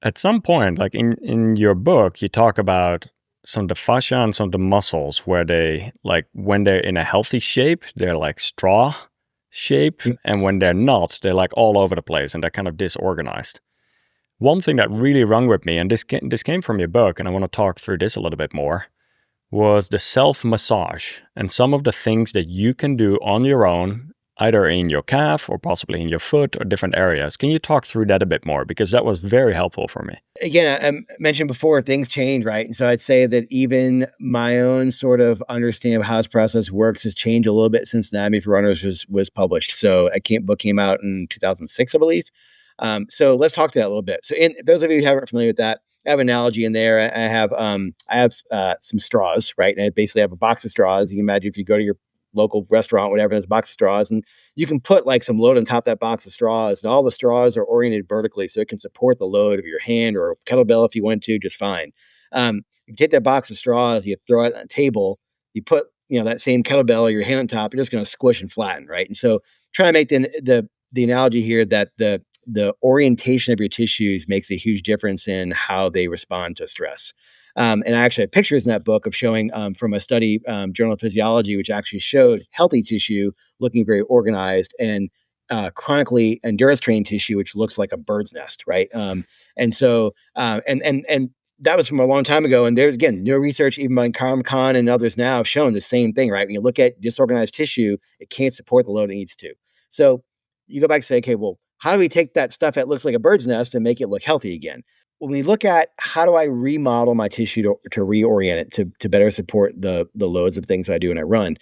At some point, like in your book, you talk about some of the fascia and some of the muscles where they, like when they're in a healthy shape, they're like straw shape, and when they're not, they're like all over the place and they're kind of disorganized. One thing that really rung with me, and this came from your book, and I want to talk through this a little bit more, was the self-massage and some of the things that you can do on your own, either in your calf or possibly in your foot or different areas. Can you talk through that a bit more? Because that was very helpful for me. Again, I mentioned before, things change, right? And so I'd say that even my own sort of understanding of how this process works has changed a little bit since Anatomy for Runners was published. So book came out in 2006, I believe. So let's talk to that a little bit. So those of you who aren't familiar with that, I have an analogy in there. I have some straws, right? And I basically have a box of straws. You can imagine if you go to your local restaurant, whatever, there's a box of straws, and you can put like some load on top of that box of straws, and all the straws are oriented vertically so it can support the load of your hand or a kettlebell if you want to, just fine. You take that box of straws, you throw it on a table, you put that same kettlebell or your hand on top, you're just going to squish and flatten, right? And so try to make the analogy here that the orientation of your tissues makes a huge difference in how they respond to stress. And I actually have pictures in that book of showing from a study, Journal of Physiology, which actually showed healthy tissue looking very organized and chronically endurance trained tissue, which looks like a bird's nest, right? And that was from a long time ago. And there's, again, new research, even by Karim Khan and others now, have shown the same thing, right? When you look at disorganized tissue, it can't support the load it needs to. So you go back and say, okay, well, how do we take that stuff that looks like a bird's nest and make it look healthy again? When we look at how do I remodel my tissue to reorient it to better support the loads of things that I do when I run,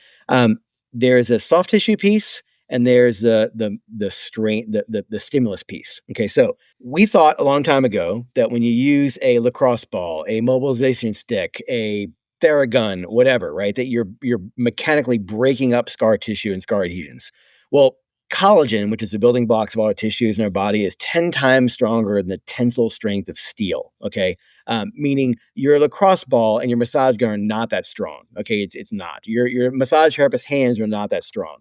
there's a soft tissue piece and there's the strain, the stimulus piece. Okay, so we thought a long time ago that when you use a lacrosse ball, a mobilization stick, a Theragun, whatever, right, that you're mechanically breaking up scar tissue and scar adhesions. Well, collagen, which is the building blocks of all our tissues in our body, is 10 times stronger than the tensile strength of steel. Okay. Meaning your lacrosse ball and your massage gun are not that strong. Okay. It's not. Your massage therapist's hands are not that strong.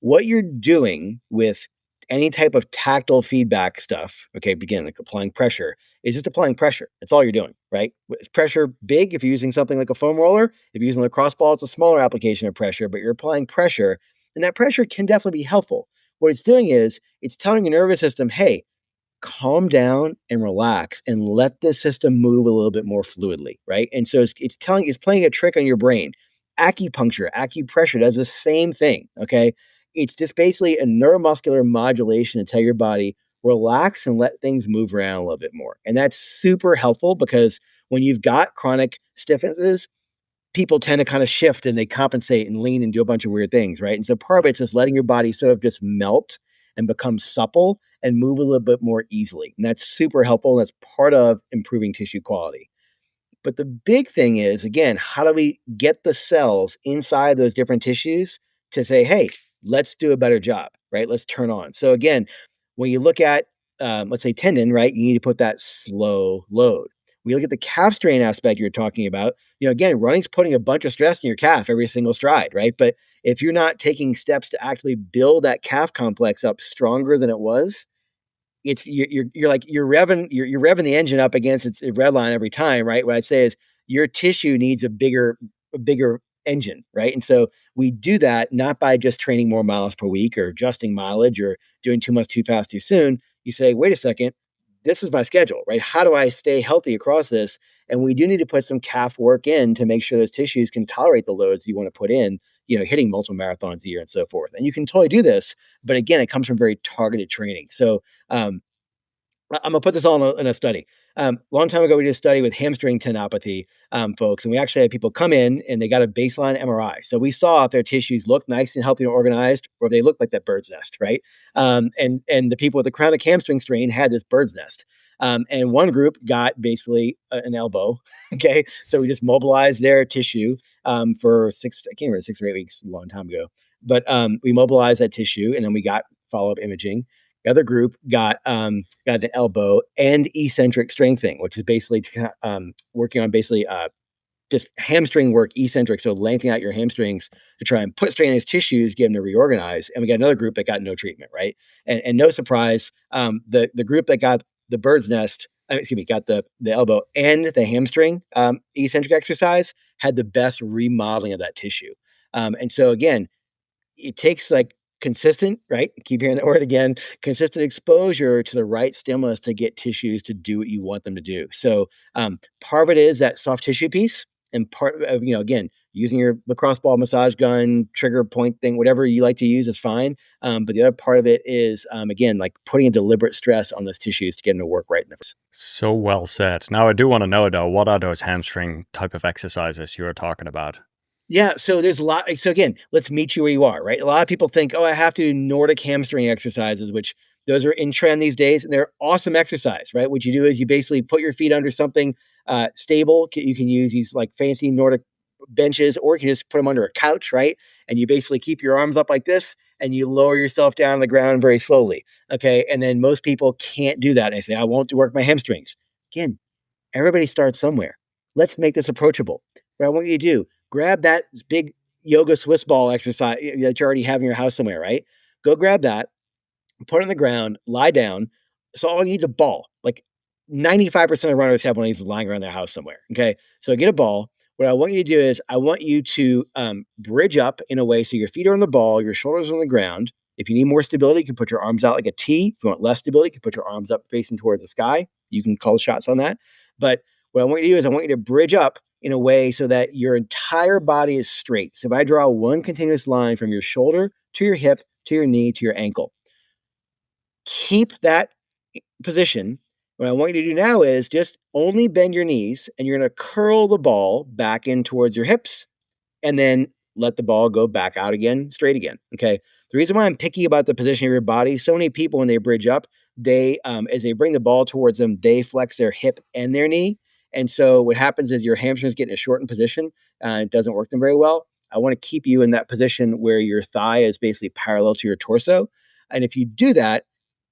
What you're doing with any type of tactile feedback stuff, okay, begin like applying pressure, is just applying pressure. That's all you're doing, right? Is pressure big if you're using something like a foam roller? If you're using a lacrosse ball, it's a smaller application of pressure, but you're applying pressure, and that pressure can definitely be helpful. What it's doing is it's telling your nervous system, hey, calm down and relax and let the system move a little bit more fluidly, right? And so it's playing a trick on your brain. Acupressure does the same thing, okay? It's just basically a neuromuscular modulation to tell your body, relax and let things move around a little bit more. And that's super helpful because when you've got chronic stiffnesses, people tend to kind of shift and they compensate and lean and do a bunch of weird things, right? And so part of it's just letting your body sort of just melt and become supple and move a little bit more easily. And that's super helpful. That's part of improving tissue quality. But the big thing is, again, how do we get the cells inside those different tissues to say, hey, let's do a better job, right? Let's turn on. So again, when you look at, let's say tendon, right, you need to put that slow load. When you look at the calf strain aspect you're talking about, again, running's putting a bunch of stress in your calf every single stride, right? But if you're not taking steps to actually build that calf complex up stronger than it was, it's you're like you're revving the engine up against its red line every time, right? What I'd say is your tissue needs a bigger engine, right? And so we do that not by just training more miles per week or adjusting mileage or doing too much too fast too soon. You say, wait a second, this is my schedule, right? How do I stay healthy across this? And we do need to put some calf work in to make sure those tissues can tolerate the loads you want to put in, hitting multiple marathons a year and so forth. And you can totally do this, but again, it comes from very targeted training. So um, I'm gonna put this all in a study. Long time ago, we did a study with hamstring tendinopathy folks, and we actually had people come in and they got a baseline MRI. So we saw if their tissues looked nice and healthy and organized, or they looked like that bird's nest, right? And the people with the chronic hamstring strain had this bird's nest. And one group got basically an elbow. Okay, so we just mobilized their tissue for I can't remember, 6 or 8 weeks, a long time ago. But we mobilized that tissue, and then we got follow up imaging. The other group got an elbow and eccentric strengthening, which is basically working on just hamstring work, eccentric, so lengthening out your hamstrings to try and put strain in these tissues, get them to reorganize. And we got another group that got no treatment, right? And no surprise, the group that got the bird's nest, got the elbow and the hamstring eccentric exercise had the best remodeling of that tissue. And so again, it takes like consistent, right? Keep hearing that word again, consistent exposure to the right stimulus to get tissues to do what you want them to do. So part of it is that soft tissue piece, and part of, again, using your lacrosse ball massage gun, trigger point thing, whatever you like to use is fine. But the other part of it is, again, like putting a deliberate stress on those tissues to get them to work right in the first. So well said. Now, I do want to know, though, what are those hamstring type of exercises you were talking about? Yeah, so there's a lot. So again, let's meet you where you are, right? A lot of people think, oh, I have to do Nordic hamstring exercises, which those are in trend these days, and they're awesome exercise, right? What you do is you basically put your feet under something stable. You can use these like fancy Nordic benches, or you can just put them under a couch, right? And you basically keep your arms up like this, and you lower yourself down on the ground very slowly. Okay, and then most people can't do that. And they say, I won't work my hamstrings. Again, everybody starts somewhere. Let's make this approachable. What I want you to do, grab that big yoga Swiss ball exercise that you already have in your house somewhere, right? Go grab that, put it on the ground, lie down. So all you need is a ball. Like 95% of runners have one of these lying around their house somewhere. Okay. So get a ball. What I want you to do is I want you to bridge up in a way so your feet are on the ball, your shoulders are on the ground. If you need more stability, you can put your arms out like a T. If you want less stability, you can put your arms up facing towards the sky. You can call shots on that. But what I want you to do is I want you to bridge up in a way so that your entire body is straight. So if I draw one continuous line from your shoulder to your hip, to your knee, to your ankle, keep that position. What I want you to do now is just only bend your knees, and you're going to curl the ball back in towards your hips, and then let the ball go back out again, straight again. Okay. The reason why I'm picky about the position of your body, so many people, when they bridge up, they, as they bring the ball towards them, they flex their hip and their knee. And so what happens is your hamstrings get in a shortened position. It doesn't work them very well. I want to keep you in that position where your thigh is basically parallel to your torso. And if you do that,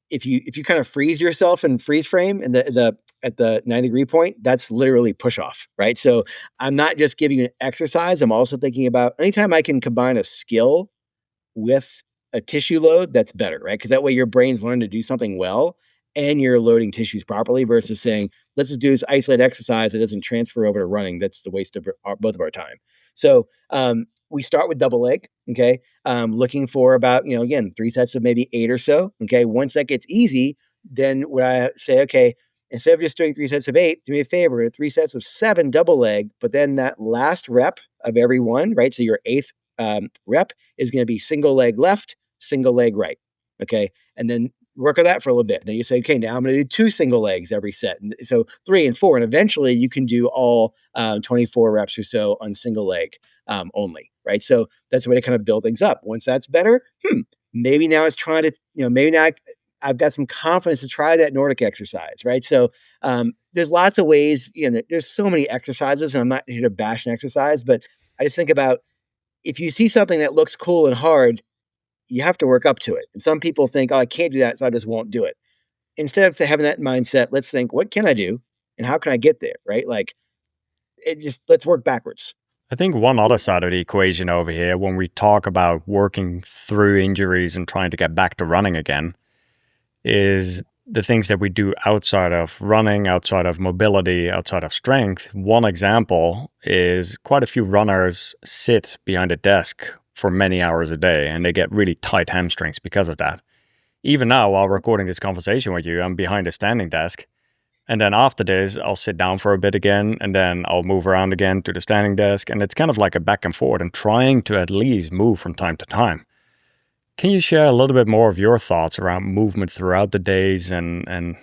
if you kind of freeze yourself in freeze frame in the at the 90-degree point, that's literally push off, right? So I'm not just giving you an exercise. I'm also thinking about anytime I can combine a skill with a tissue load, that's better, right? Because that way your brain's learned to do something well and you're loading tissues properly versus saying, let's just do this isolated exercise that doesn't transfer over to running. That's the waste of both of our time. So we start with double leg, okay? Looking for about, again, 3 sets of maybe 8 or so, okay? Once that gets easy, then what I say, okay, instead of just doing 3 sets of 8, do me a favor, 3 sets of 7 double leg, but then that last rep of every one, right? So your 8th rep is going to be single leg left, single leg right, okay? And then work on that for a little bit. Then you say, okay, now I'm going to do 2 single legs every set. And so 3 and 4, and eventually you can do all 24 reps or so on single leg only, right? So that's a way to kind of build things up. Once that's better, maybe now it's trying to, maybe now I've got some confidence to try that Nordic exercise, right? So there's lots of ways, there's so many exercises, and I'm not here to bash an exercise, but I just think about if you see something that looks cool and hard, you have to work up to it. And some people think, oh, I can't do that, so I just won't do it. Instead of having that mindset, let's think, what can I do and how can I get there? Right? Like it just let's work backwards. I think one other side of the equation over here, when we talk about working through injuries and trying to get back to running again, is the things that we do outside of running, outside of mobility, outside of strength. One example is quite a few runners sit behind a desk for many hours a day and they get really tight hamstrings because of that. Even now, while recording this conversation with you, I'm behind a standing desk. And then after this, I'll sit down for a bit again, and then I'll move around again to the standing desk. And it's kind of like a back and forth and trying to at least move from time to time. Can you share a little bit more of your thoughts around movement throughout the days and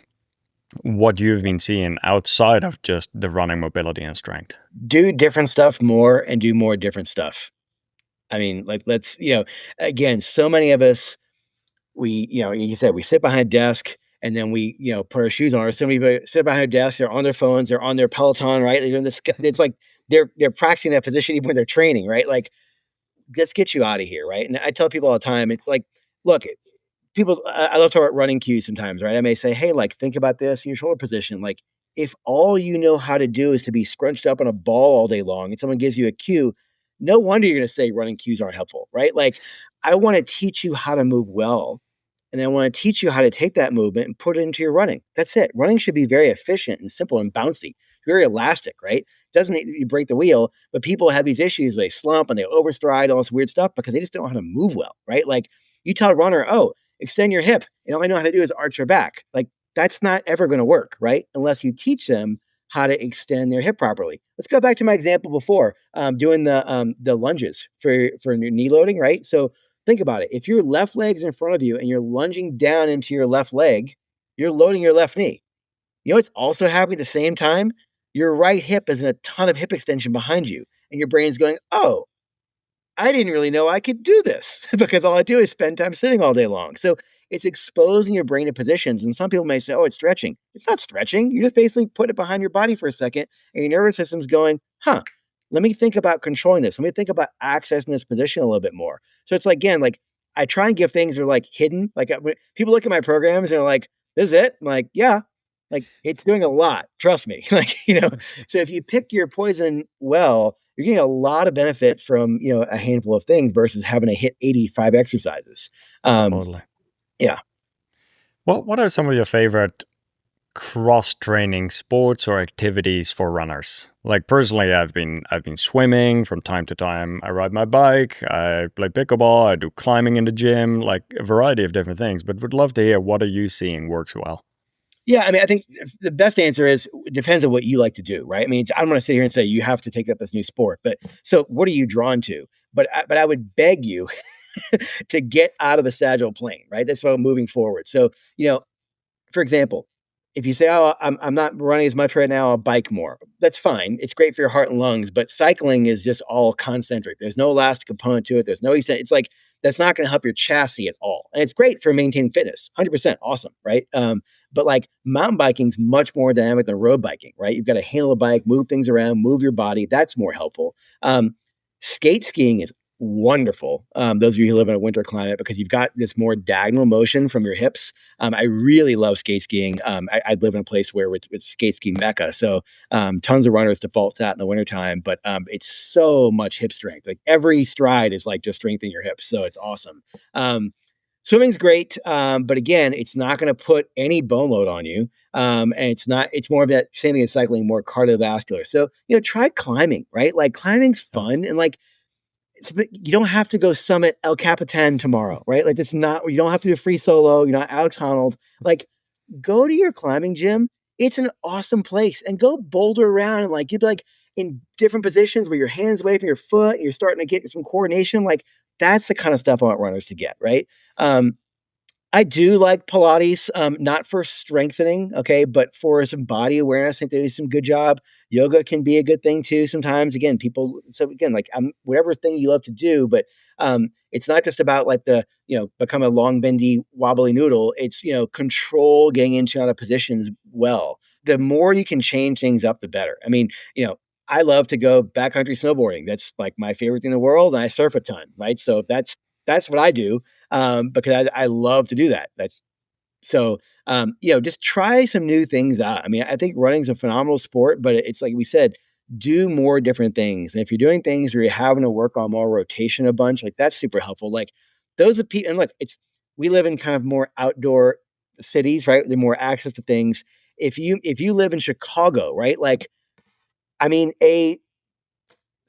what you've been seeing outside of just the running mobility and strength? Do different stuff more and do more different stuff. I mean, like, let's, again, so many of us, we, you said we sit behind a desk and then we, put our shoes on. Or so many people sit behind a desk, they're on their phones, they're on their Peloton, right? They're doing this, it's like they're practicing that position even when they're training, right? Like, let's get you out of here, right? And I tell people all the time, it's like, look, people, I love to talk about running cues sometimes, right? I may say, hey, like, think about this in your shoulder position. Like, if all you know how to do is to be scrunched up on a ball all day long and someone gives you a cue, no wonder you're going to say running cues aren't helpful, right? Like, I want to teach you how to move well. And I want to teach you how to take that movement and put it into your running. That's it. Running should be very efficient and simple and bouncy, very elastic, right? Doesn't need you break the wheel, but people have these issues. They slump and they overstride, all this weird stuff because they just don't know how to move well, right? Like you tell a runner, oh, extend your hip. And all I know how to do is arch your back. Like that's not ever going to work, right? Unless you teach them how to extend their hip properly. Let's go back to my example before, doing the lunges for knee loading, right? So think about it. If your left leg's in front of you and you're lunging down into your left leg, you're loading your left knee. You know what's also happening at the same time? Your right hip is in a ton of hip extension behind you, and your brain's going, oh, I didn't really know I could do this because all I do is spend time sitting all day long. So it's exposing your brain to positions. And some people may say, oh, it's stretching. It's not stretching. You just basically put it behind your body for a second, and your nervous system's going, let me think about controlling this. Let me think about accessing this position a little bit more. So it's like, again, like I try and give things that are like hidden. Like when people look at my programs and they're like, this is it? I'm like, yeah, like it's doing a lot. Trust me. So if you pick your poison well, you're getting a lot of benefit from, a handful of things versus having to hit 85 exercises. Totally. Yeah. What are some of your favorite cross-training sports or activities for runners? Like personally, I've been swimming from time to time. I ride my bike. I play pickleball. I do climbing in the gym. Like a variety of different things. But would love to hear what are you seeing works well. Yeah, I mean, I think the best answer is it depends on what you like to do, right? I mean, I don't want to sit here and say you have to take up this new sport, but so what are you drawn to? But I would beg you to get out of the sagittal plane, right? That's why I'm moving forward. So, for example, if you say, oh, I'm not running as much right now, I'll bike more. That's fine. It's great for your heart and lungs, but cycling is just all concentric. There's no elastic component to it. There's no, it's like, that's not going to help your chassis at all. And it's great for maintaining fitness. 100% awesome, right? But like mountain biking is much more dynamic than road biking, right? You've got to handle a bike, move things around, move your body. That's more helpful. Skate skiing is wonderful. Those of you who live in a winter climate, because you've got this more diagonal motion from your hips. I really love skate skiing. I live in a place where it's skate ski mecca. So tons of runners default to that in the wintertime, but it's so much hip strength. Like every stride is like just strengthening your hips. So it's awesome. Swimming's great. But again, it's not going to put any bone load on you. And it's more of that same thing as cycling, more cardiovascular. So, try climbing, right? Like climbing's fun. And like, you don't have to go summit El Capitan tomorrow, right? Like you don't have to do a free solo. You're not Alex Honnold. Like go to your climbing gym. It's an awesome place and go boulder around and like, you'd be like in different positions where your hands away from your foot. And you're starting to get some coordination. Like that's the kind of stuff I want runners to get, right? I do like Pilates, not for strengthening, okay, but for some body awareness. I think they do some good job. Yoga can be a good thing too. Sometimes, again, like whatever thing you love to do, but it's not just about like become a long, bendy, wobbly noodle. It's, control getting into out of positions well. The more you can change things up, the better. I mean, I love to go backcountry snowboarding. That's like my favorite thing in the world. And I surf a ton, right? So that's that's what I do, because I love to do that. That's so, just try some new things out. I mean, I think running's a phenomenal sport, but it's like we said, do more different things. And if you're doing things where you're having to work on more rotation a bunch, like that's super helpful. Like those are people, and look, we live in kind of more outdoor cities, right? There's more access to things. If you live in Chicago, right? Like, I mean, it's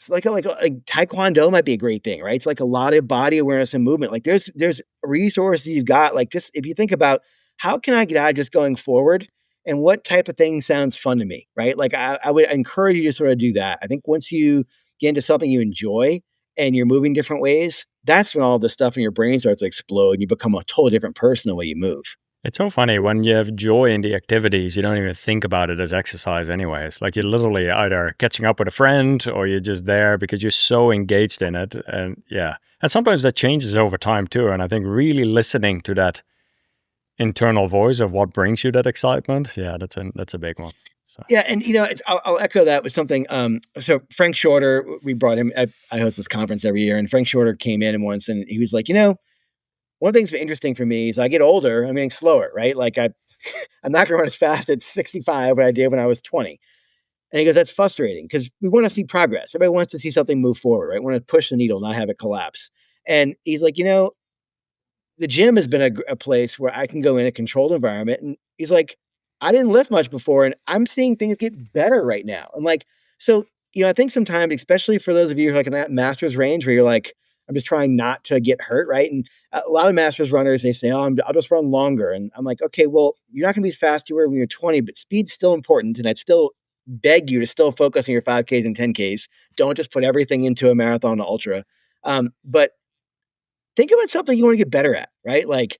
like taekwondo might be a great thing, right? It's like a lot of body awareness and movement. Like there's resources you've got. Like just if you think about how can I get out of just going forward and what type of thing sounds fun to me, right? Like I would encourage you to sort of do that. I think once you get into something you enjoy and you're moving different ways, that's when all the stuff in your brain starts to explode and you become a totally different person the way you move. It's so funny when you have joy in the activities, you don't even think about it as exercise anyways. Like you're literally either catching up with a friend or you're just there because you're so engaged in it. And yeah. And sometimes that changes over time too. And I think really listening to that internal voice of what brings you that excitement, yeah, that's a big one. So. Yeah, and I'll echo that with something. So Frank Shorter, we brought him. I host this conference every year, and Frank Shorter came in once, and he was like, one of the things that's interesting for me is I get older, I'm getting slower, right? Like I'm not going to run as fast at 65 what I did when I was 20. And he goes, that's frustrating because we want to see progress. Everybody wants to see something move forward, right? We want to push the needle, not have it collapse. And he's like, the gym has been a place where I can go in a controlled environment. And he's like, I didn't lift much before, and I'm seeing things get better right now. And like, so, I think sometimes, especially for those of you who are like in that master's range where you're like, I'm just trying not to get hurt, right? And a lot of masters runners, they say, oh, I'll just run longer. And I'm like, okay, well, you're not going to be as fast as you were when you're 20, but speed's still important. And I'd still beg you to still focus on your 5Ks and 10Ks. Don't just put everything into a marathon or ultra. But think about something you want to get better at, right? Like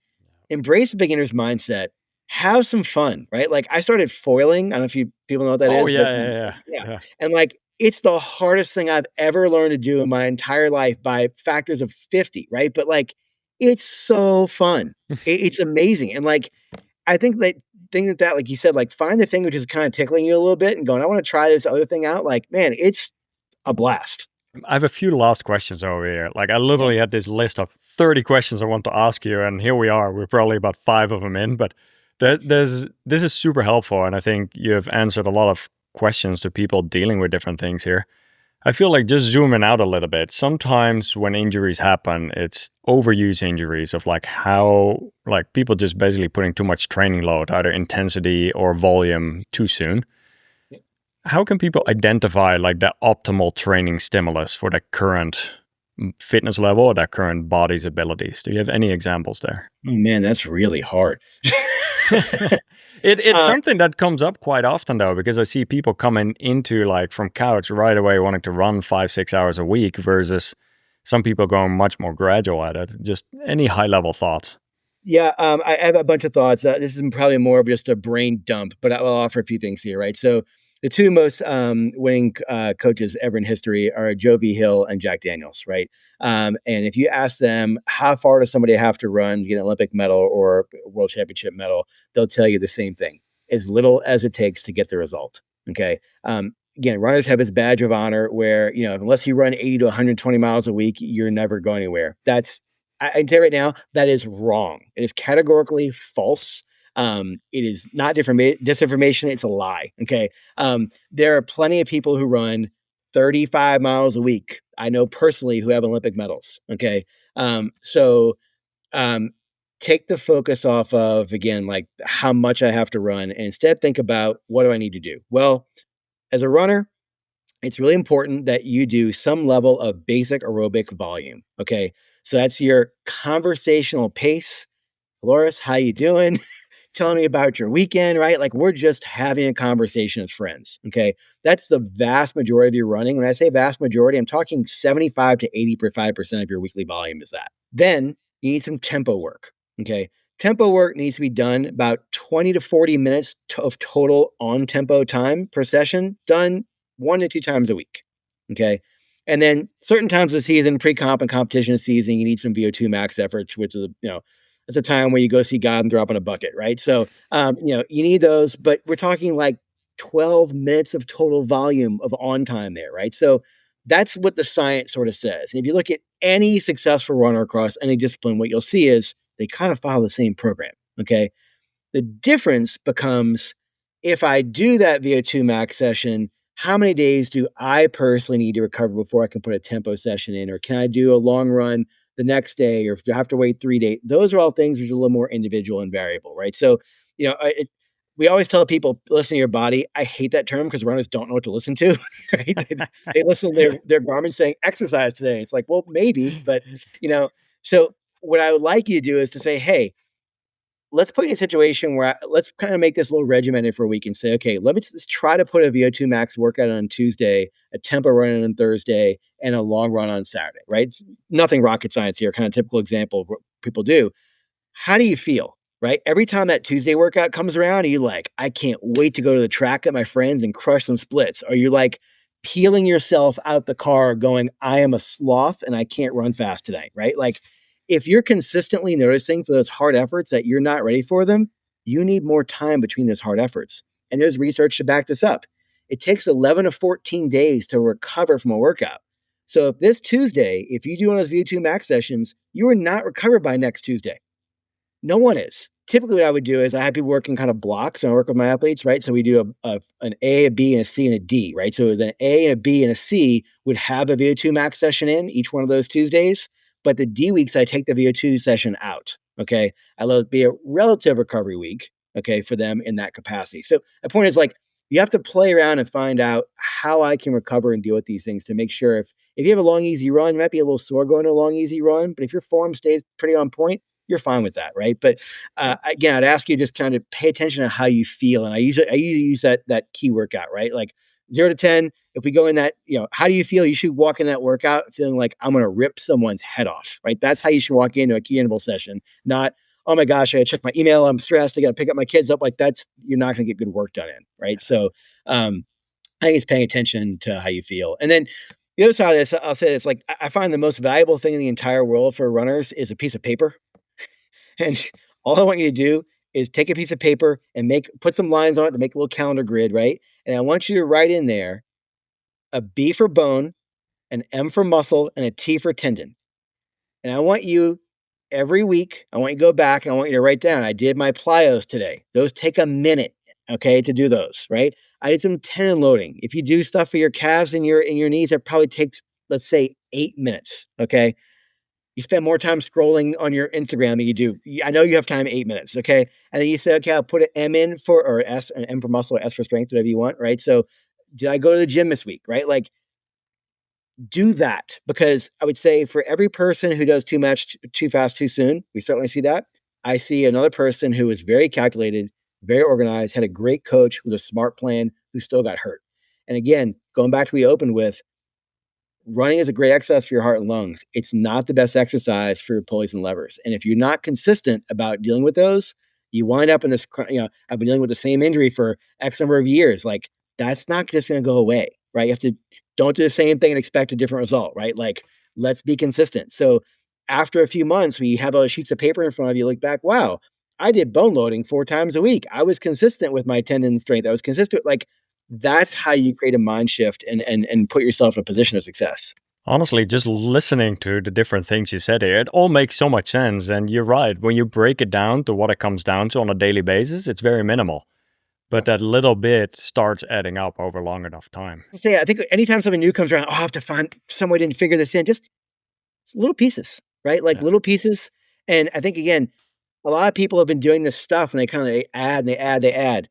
embrace the beginner's mindset, have some fun, right? Like I started foiling. I don't know if people know what that is. Oh, But yeah. And like, it's the hardest thing I've ever learned to do in my entire life by factors of 50, right? But like, it's so fun. It's amazing. And like, I think that, like you said, like find the thing which is kind of tickling you a little bit and going, I want to try this other thing out. Like, man, it's a blast. I have a few last questions over here. Like I literally had this list of 30 questions I want to ask you, and here we are. We're probably about 5 of them in, but this is super helpful, and I think you have answered a lot of questions to people dealing with different things here. I feel like just zooming out a little bit, sometimes when injuries happen, it's overuse injuries of like how like people just basically putting too much training load, either intensity or volume too soon. How can people identify like the optimal training stimulus for the current fitness level or that current body's abilities? Do you have any examples there? Oh, man, that's really hard. It's something that comes up quite often though, because I see people coming into like from couch right away wanting to run 5-6 hours a week versus some people going much more gradual at it. Just any high level thoughts? Yeah, I have a bunch of thoughts. This is probably more of just a brain dump, but I will offer a few things here, right? So the two most winning coaches ever in history are Joe V. Hill and Jack Daniels, right? And if you ask them, how far does somebody have to run to get an Olympic medal or world championship medal, they'll tell you the same thing, as little as it takes to get the result, okay? Again, runners have this badge of honor where, unless you run 80 to 120 miles a week, you're never going anywhere. I can tell you right now, that is wrong. It is categorically false. It is not disinformation. It's a lie. Okay. There are plenty of people who run 35 miles a week. I know personally who have Olympic medals. Okay. So take the focus off of, again, like how much I have to run and instead think about what do I need to do? Well, as a runner, it's really important that you do some level of basic aerobic volume. Okay. So that's your conversational pace. Dolores, how you doing? Telling me about your weekend, right? Like we're just having a conversation as friends. Okay. That's the vast majority of your running. When I say vast majority, I'm talking 75 to 85% of your weekly volume is that. Then you need some tempo work. Okay. Tempo work needs to be done about 20 to 40 minutes of total on tempo time per session, done 1 to 2 times a week. Okay. And then certain times of the season, pre-comp and competition season, you need some VO2 max efforts, which is, it's a time where you go see God and throw up in a bucket, right? So, you need those, but we're talking like 12 minutes of total volume of on time there, right? So that's what the science sort of says. And if you look at any successful runner across any discipline, what you'll see is they kind of follow the same program. Okay. The difference becomes if I do that VO2 max session, how many days do I personally need to recover before I can put a tempo session in? Or can I do a long run the next day? Or do I have to wait 3 days? Those are all things which are a little more individual and variable, right? So, we always tell people, listen to your body. I hate that term because runners don't know what to listen to, right? They listen to their Garmin saying exercise today. It's like, well, maybe, but, so what I would like you to do is to say, hey, let's put you in a situation where let's kind of make this a little regimented for a week and say, okay, let's try to put a VO2 max workout on Tuesday, a tempo run on Thursday, and a long run on Saturday, right? It's nothing rocket science here, kind of typical example of what people do. How do you feel, right? Every time that Tuesday workout comes around, are you like, I can't wait to go to the track with my friends and crush some splits? Are you like peeling yourself out the car going, I am a sloth and I can't run fast today, right? Like, if you're consistently noticing for those hard efforts that you're not ready for them, you need more time between those hard efforts. And there's research to back this up. It takes 11 to 14 days to recover from a workout. So if this Tuesday, if you do one of those VO2 max sessions, you are not recovered by next Tuesday. No one is. Typically, what I would do is I have people work in kind of blocks, and I work with my athletes, right? So we do an A, a B, and a C, and a D, right? So an A, and a B, and a C would have a VO2 max session in each one of those Tuesdays. But the D weeks, I take the VO2 session out, okay? I let it be a relative recovery week, okay, for them in that capacity. So the point is, like, you have to play around and find out how I can recover and deal with these things to make sure if you have a long, easy run, you might be a little sore going to a long, easy run, but if your form stays pretty on point, you're fine with that, right? But again, I'd ask you just kind of pay attention to how you feel, and I usually use that key workout, right? Like 0 to 10. If we go in that, how do you feel? You should walk in that workout feeling like I'm going to rip someone's head off, right? That's how you should walk into a key interval session, not, oh my gosh, I got to check my email, I'm stressed, I got to pick up my kids up. Like you're not going to get good work done in, right? So I think it's paying attention to how you feel, and then. The other side of this, I'll say this, like I find the most valuable thing in the entire world for runners is a piece of paper. And all I want you to do is take a piece of paper and put some lines on it to make a little calendar grid, right? And I want you to write in there a B for bone, an M for muscle, and a T for tendon. And I want you every week, I want you to go back and I want you to write down, I did my plyos today. Those take a minute, okay, to do those, right? I did some tendon loading. If you do stuff for your calves and your knees, it probably takes, let's say, 8 minutes, okay? You spend more time scrolling on your Instagram than you do. I know you have time, 8 minutes, okay? And then you say, okay, I'll put an M in or S, an M for muscle, or S for strength, whatever you want, right? So did I go to the gym this week, right? Like, do that, because I would say for every person who does too much, too fast, too soon, we certainly see that. I see another person who is very calculated, very organized, had a great coach with a smart plan, who still got hurt. And again, going back to what we opened with, running is a great exercise for your heart and lungs. It's not the best exercise for your pulleys and levers. And if you're not consistent about dealing with those, you wind up in this, I've been dealing with the same injury for X number of years. Like, that's not just going to go away, right? You have to, don't do the same thing and expect a different result, right? Like, let's be consistent. So after a few months, when you have those sheets of paper in front of you, look back, wow, I did bone loading 4 times a week. I was consistent with my tendon strength. I was consistent. Like, that's how you create a mind shift and put yourself in a position of success. Honestly, just listening to the different things you said here, it all makes so much sense. And you're right. When you break it down to what it comes down to on a daily basis, it's very minimal. But that little bit starts adding up over long enough time. Say, I think anytime something new comes around, I have to find some way to figure this in. Just little pieces, right? Like little pieces. And I think, again, a lot of people have been doing this stuff and they add, they add.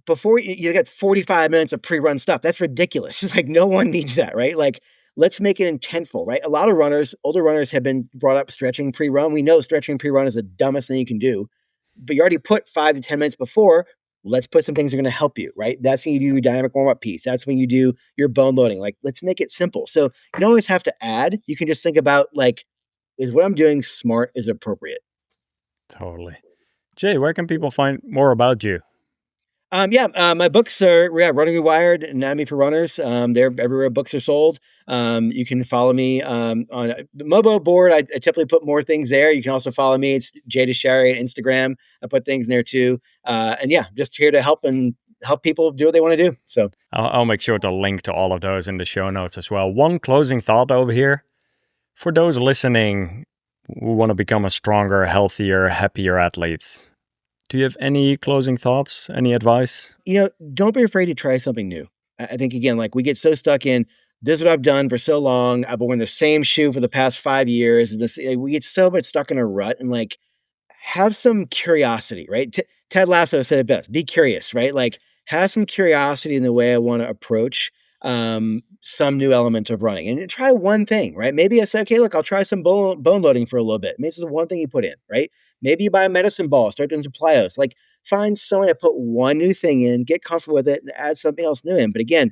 Before you got 45 minutes of pre-run stuff. That's ridiculous. Like, no one needs that, right? Like, let's make it intentful, right? A lot of runners, older runners, have been brought up stretching pre-run. We know stretching pre-run is the dumbest thing you can do, but you already put 5 to 10 minutes before. Let's put some things that are going to help you, right? That's when you do your dynamic warm-up piece. That's when you do your bone loading. Like, let's make it simple. So you don't always have to add. You can just think about, like, is what I'm doing smart, is appropriate? Totally. Jay, where can people find more about you? My books are Running Rewired, Anatomy for Runners. They're everywhere books are sold. You can follow me on the Mobo board. I typically put more things there. You can also follow me. It's Jay Dicharry on Instagram. I put things in there too. Just here to help people do what they want to do. So I'll make sure to link to all of those in the show notes as well. One closing thought over here. For those listening who want to become a stronger, healthier, happier athlete, do you have any closing thoughts, any advice? Don't be afraid to try something new. I think, again, like we get so stuck in this is what I've done for so long. I've been wearing the same shoe for the past 5 years. We get so much stuck in a rut, and like have some curiosity, right? Ted Lasso said it best: "Be curious," right? Like have some curiosity in the way I want to approach some new element of running, and try one thing, right? Maybe I say, okay, look, I'll try some bone loading for a little bit. Maybe it's the one thing you put in, right? Maybe you buy a medicine ball, start doing some plyos. Like find someone to put one new thing in, get comfortable with it, and add something else new in. But again,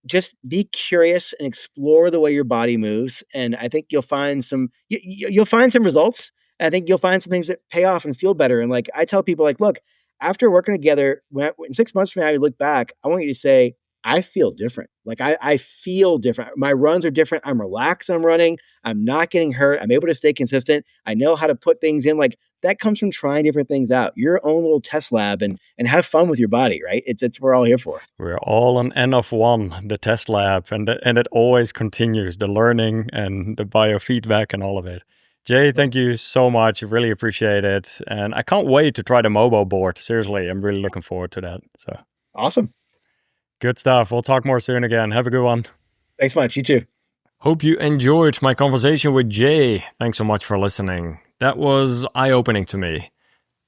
just be curious and explore the way your body moves, and I think you'll find you'll find some results. I think you'll find some things that pay off and feel better. And like I tell people, like, look, after working together, in 6 months from now, you look back, I want you to say, I feel different. Like I feel different. My runs are different. I'm relaxed. I'm running. I'm not getting hurt. I'm able to stay consistent. I know how to put things in. Like that comes from trying different things out. Your own little test lab, and have fun with your body, right? It's we're all here for. We're all an N of one, the test lab, and it always continues, the learning and the biofeedback and all of it. Jay, thank you so much. Really appreciate it. And I can't wait to try the mobile board. Seriously, I'm really looking forward to that. So Awesome. good stuff. We'll talk more soon again. Have a good one. Thanks much. You too. Hope you enjoyed my conversation with Jay. Thanks so much for listening. That was eye-opening to me.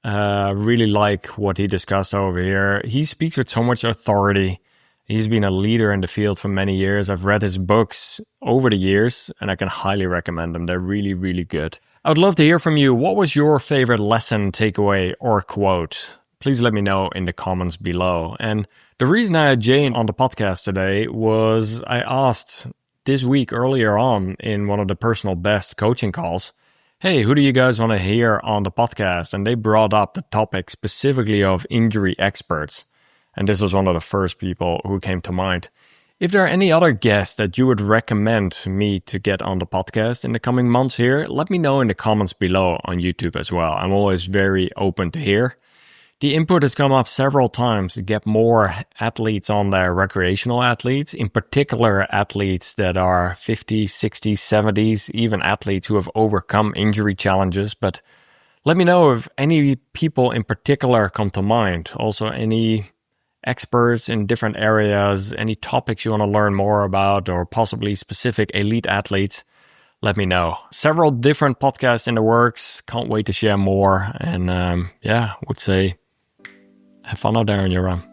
Really like what he discussed over here. He speaks with so much authority. He's been a leader in the field for many years. I've read his books over the years, and I can highly recommend them. They're really, really good. I would love to hear from you. What was your favorite lesson, takeaway, or quote? Please let me know in the comments below. And the reason I had Jay on the podcast today was I asked this week earlier on in one of the personal best coaching calls, hey, who do you guys want to hear on the podcast? And they brought up the topic specifically of injury experts. And this was one of the first people who came to mind. If there are any other guests that you would recommend me to get on the podcast in the coming months here, let me know in the comments below on YouTube as well. I'm always very open to hear. The input has come up several times to get more athletes on there, recreational athletes, in particular athletes that are 50s, 60s, 70s, even athletes who have overcome injury challenges. But let me know if any people in particular come to mind. Also, any experts in different areas, any topics you want to learn more about, or possibly specific elite athletes, let me know. Several different podcasts in the works. Can't wait to share more. And would say have fun out there on your run.